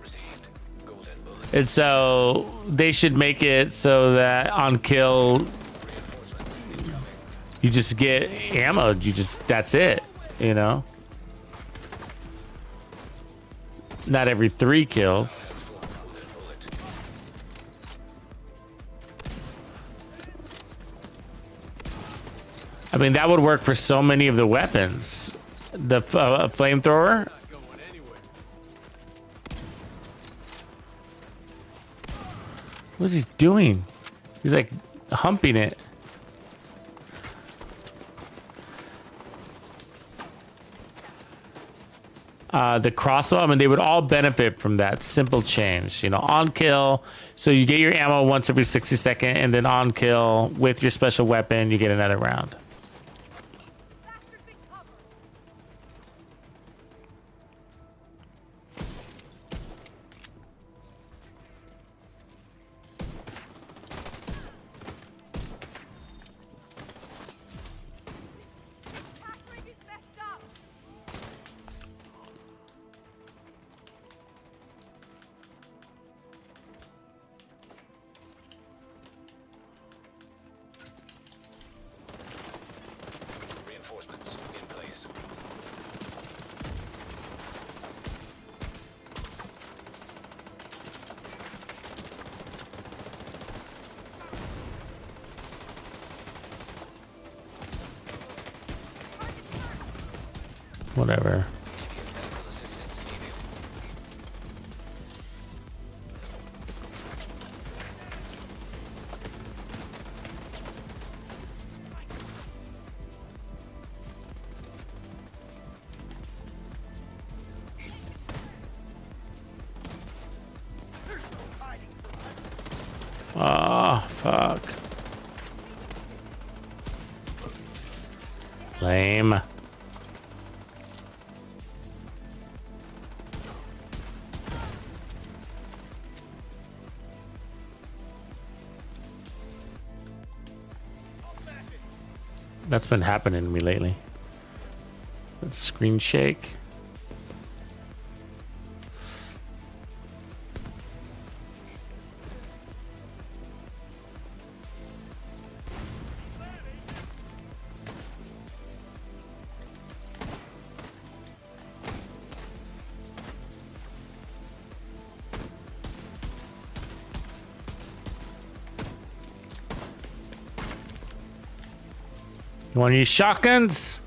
Received. Golden bullet. And so they should make it so that on kill, Reinforcements incoming. you just get ammo. That's it, you know? Not every 3 kills. Golden bullet. I mean, that would work for so many of the weapons. The flamethrower. What is he doing? He's like humping it. The crossbow, I mean, they would all benefit from that simple change. You know, on kill, so you get your ammo once every 60 seconds, and then on kill with your special weapon, you get another round. Bastards in cover. Attack rig is messed up. Reinforcements in place. Whatever. Medical assistance needed. Oh, fuck. Lame. That's been happening to me lately. Let's screen shake. You want to use shotguns?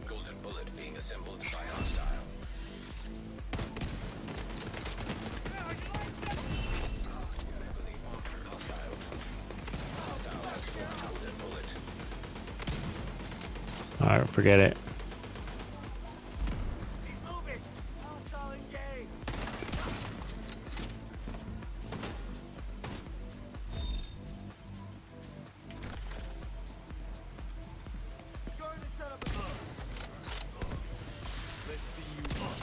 Golden bullet being assembled by hostile. Heavily armored hostiles. Hostile has one golden bullet. All right, forget it. Keep moving. Hostile engaged. Going to set up a move. Let's see you up.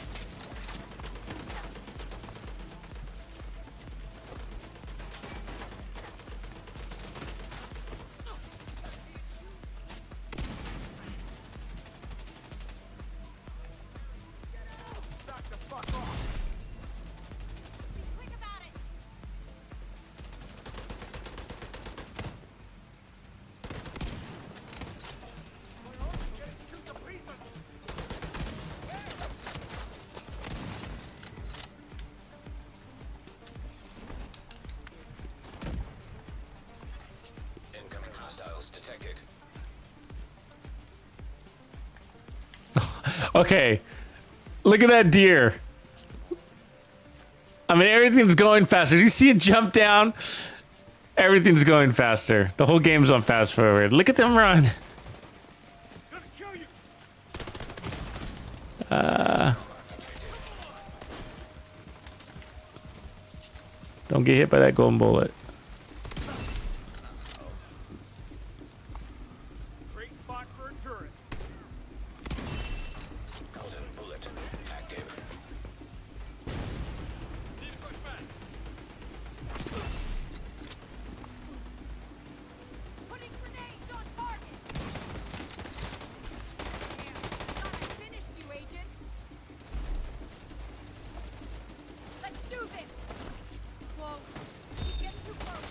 Okay, look at that deer. I mean, everything's going faster. Do you see it jump down? Everything's going faster. The whole game's on fast forward. Look at them run. Gonna kill you. Don't get hit by that golden bullet. Great spot for a turret. Golden bullet active. Need to push back. Putting grenades on target. Thought I finished you, Agent. Let's do this. Whoa, he's getting too close.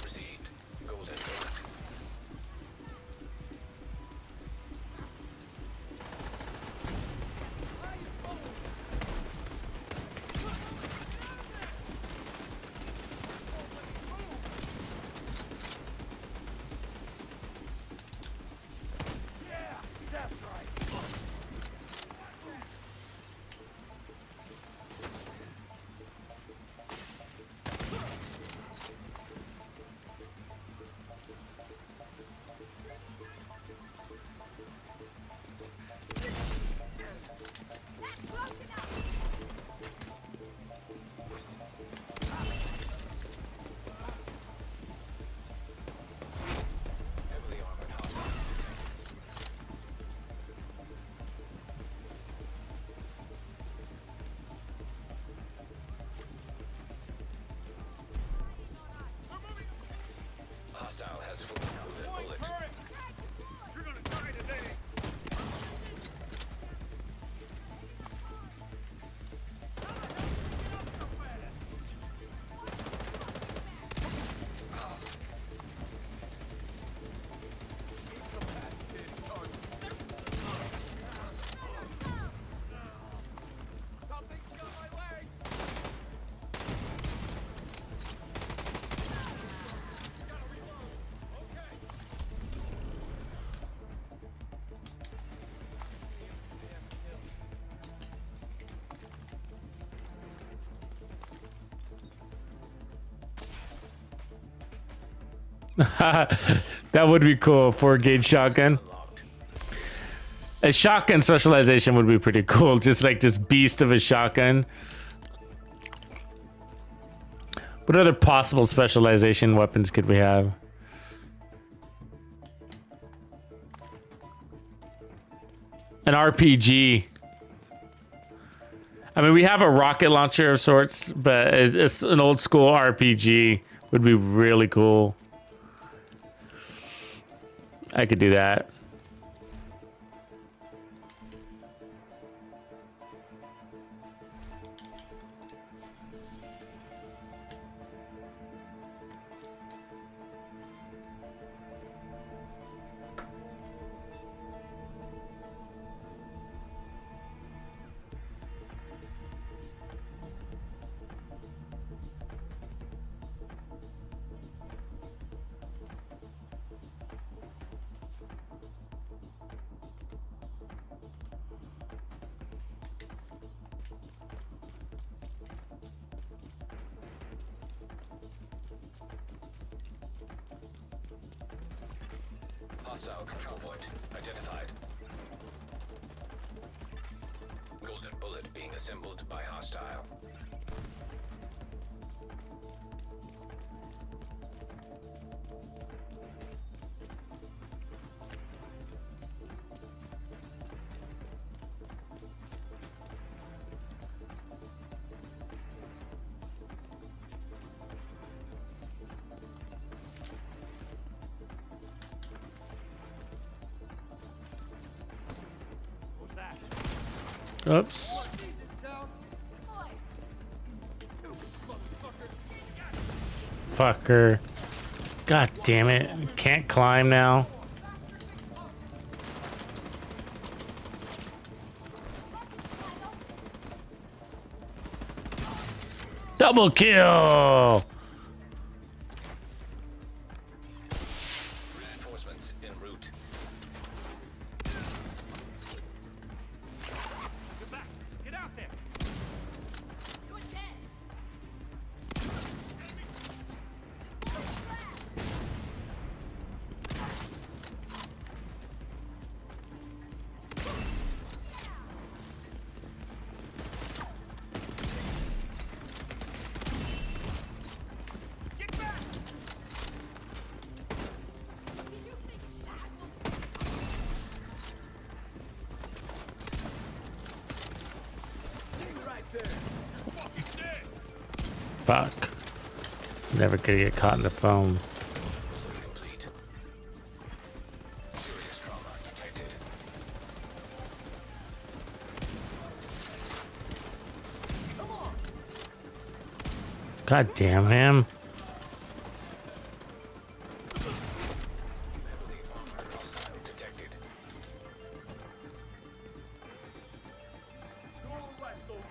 Received. Golden bullet. Yeah, that's right. That's close enough. Heavily armored hostile. Hostile has full golden Point bullet. turret. You're gonna die today. Something's got my legs. Gotta reload. Okay. That would be cool. 4-gauge shotgun. A shotgun specialization would be pretty cool. Just like this beast of a shotgun. What other possible specialization weapons could we have? An RPG. I mean, we have a rocket launcher of sorts, but it's an old school RPG would be really cool. I could do that. Hostile control point identified. Golden bullet being assembled by hostile. What's that? Oops. Fucker. God damn it. Can't climb now. Double kill. Reinforcements en route. Fuck. Never gonna get caught in the foam. Complete. Serious trauma detected. God damn him. Heavily armored hostile detected. You're all right, soldier.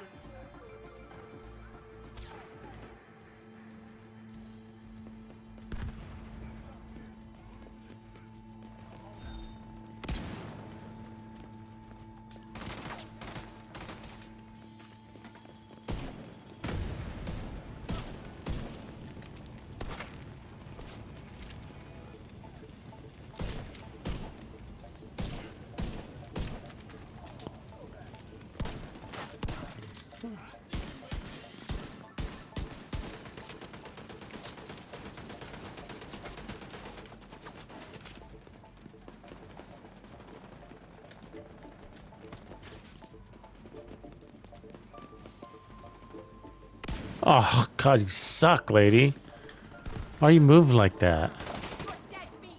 Oh, God, you suck, lady. Why are you moving like that? Dead meat.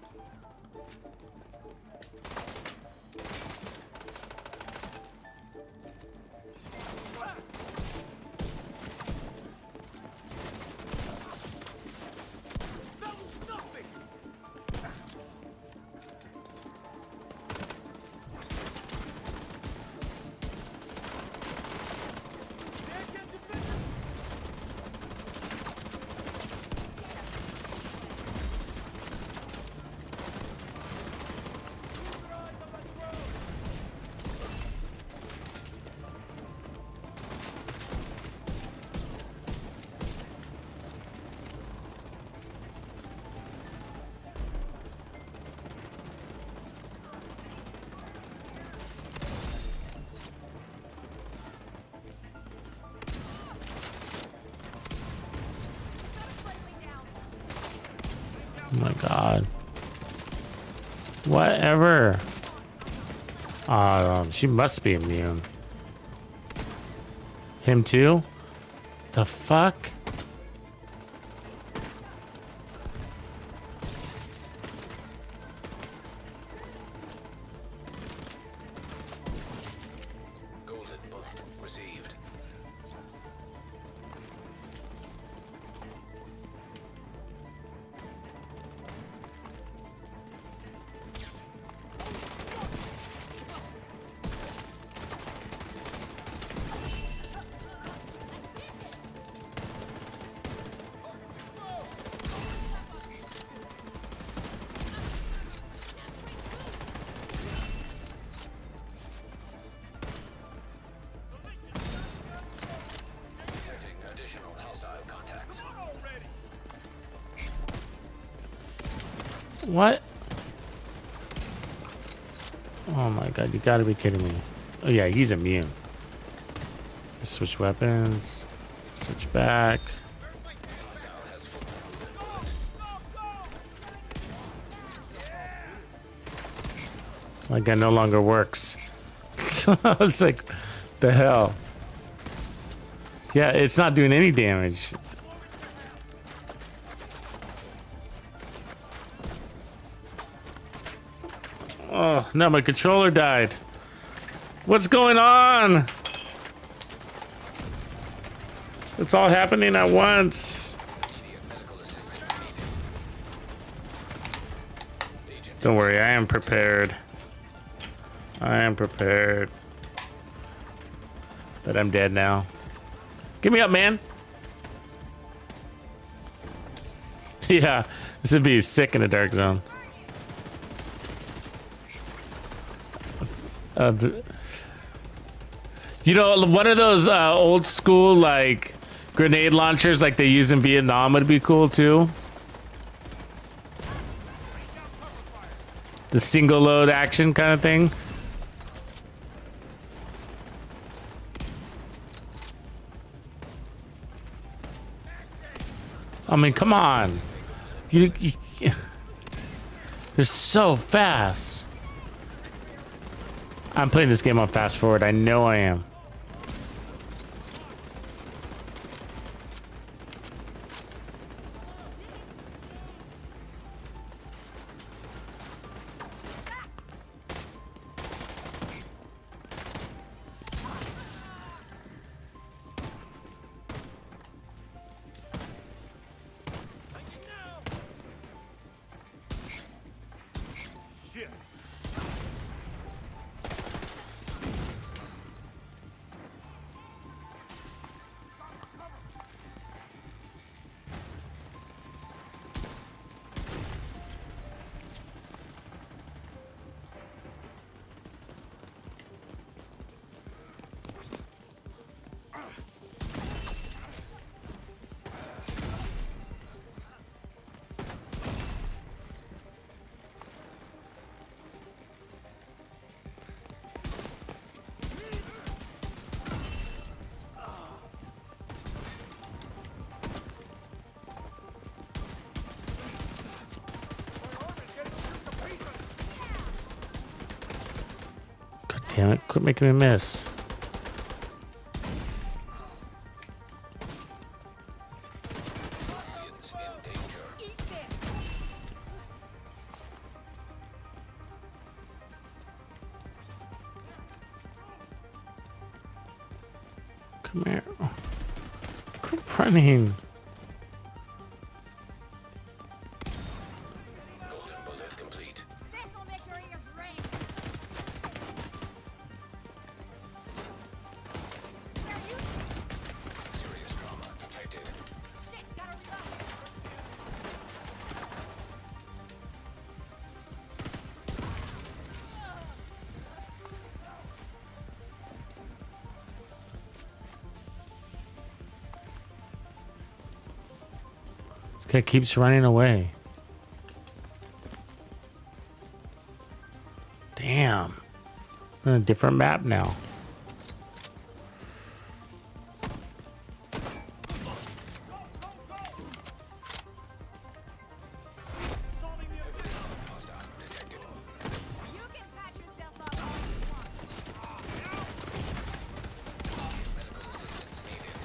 Oh my God. Whatever. She must be immune. Him too? The fuck? Golden bullet received. Detecting additional hostile contacts. What? Oh my God, you gotta be kidding me. Oh yeah, he's immune. Switch weapons. Switch back. My gun no longer works. It's like, the hell? Yeah, it's not doing any damage. Oh, no, my controller died. What's going on? It's all happening at once. Don't worry, I am prepared. I am prepared. But I'm dead now. Get me up, man. Yeah, this would be sick in a dark zone. You know, one of those old school like grenade launchers like they use in Vietnam would be cool too. The single load action kind of thing. I mean, come on. They're so fast. I'm playing this game on fast forward. I know I am. Damn it, quit making me miss. Civilians in danger. Eat this. Come here. Quit running. Golden bullet complete. This'll make your ears ring. Where are you? Serious trauma detected. Shit, gotta reload. This guy keeps running away. Damn. We're on a different map now. Hostile detected. You can patch yourself up all you want. Medical assistance needed.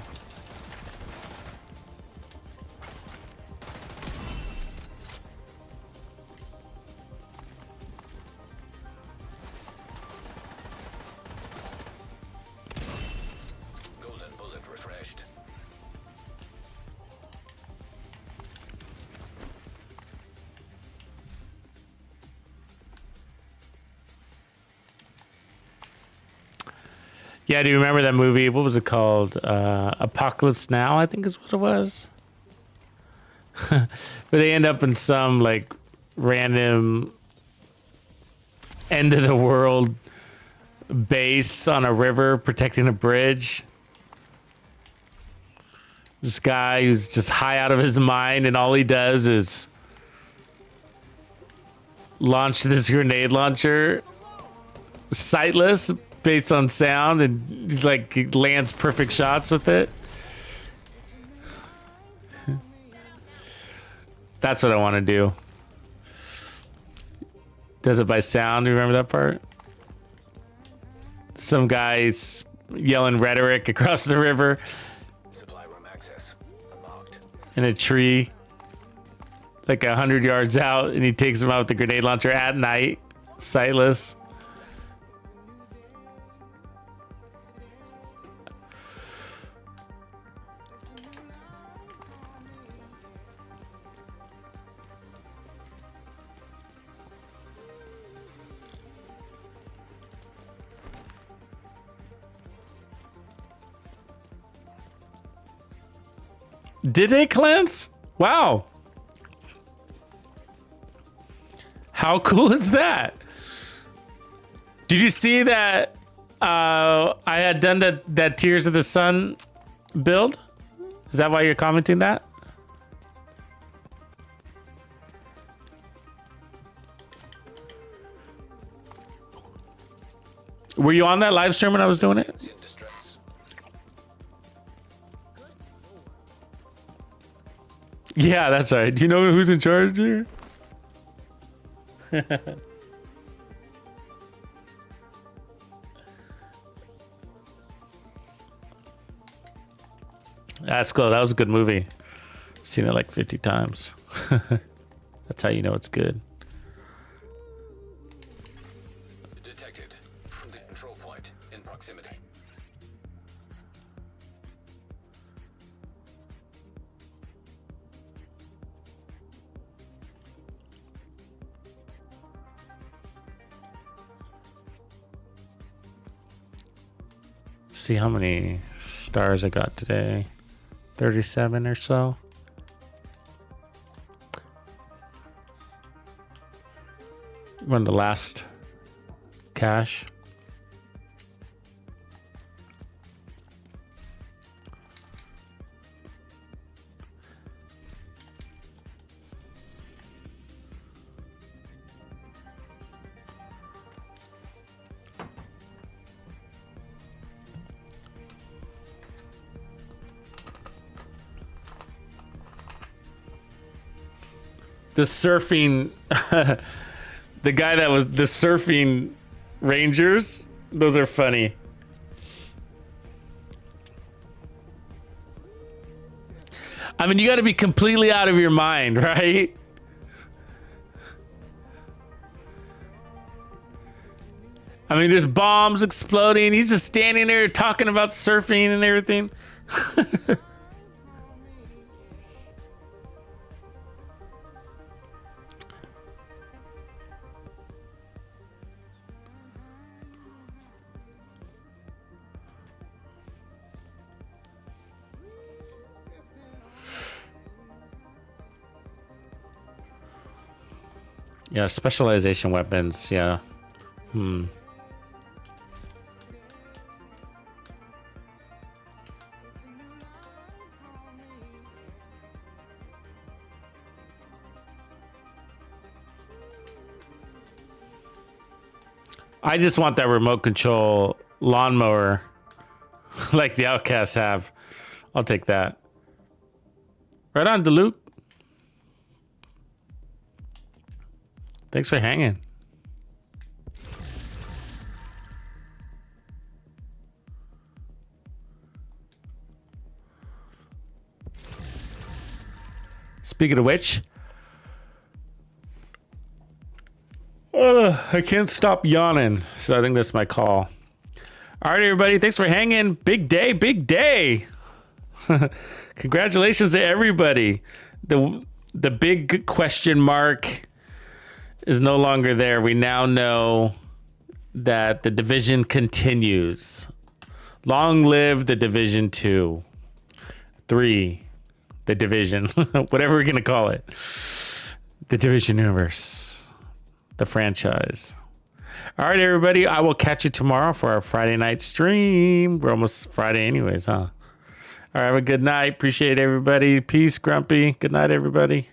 Golden bullet refreshed. Yeah, do you remember that movie? What was it called? Apocalypse Now, I think is what it was. But they end up in some like random end of the world base on a river protecting a bridge. This guy who's just high out of his mind, and all he does is launch this grenade launcher, sightless, based on sound, and he lands perfect shots with it. That's what I want to do. Does it by sound? Do you remember that part? Some guy's yelling rhetoric across the river Supply room access unlocked. in a tree, like 100 yards out, and he takes him out with the grenade launcher at night, sightless. Did they cleanse? Wow. How cool is that? Did you see that I had done that Tears of the Sun build? Is that why you're commenting that? Were you on that live stream when I was doing it? In distress. Yeah, that's right. Do you know who's in charge here? That's cool. That was a good movie. I've seen it like 50 times. That's how you know it's good. Detected. The control point in proximity. See how many stars I got today. 37 or so. Run the last cache. The surfing, the guy that was the surfing rangers Those are funny. I mean, you got to be completely out of your mind, right? I mean, there's bombs exploding. He's just standing there talking about surfing and everything. Yeah, specialization weapons. Yeah. I just want that remote control lawnmower like the Outcasts have. I'll take that. Right on, Deluke. Thanks for hanging. Speaking of which, I can't stop yawning, so I think that's my call. All right, everybody, thanks for hanging. Big day, big day. Congratulations to everybody. The big question mark is no longer there. We now know that the Division continues. Long live the Division 2. 3. The Division. Whatever we're going to call it. The Division universe. The franchise. All right, everybody. I will catch you tomorrow for our Friday night stream. We're almost Friday anyways, huh? All right, have a good night. Appreciate everybody. Peace, Grumpy. Good night, everybody.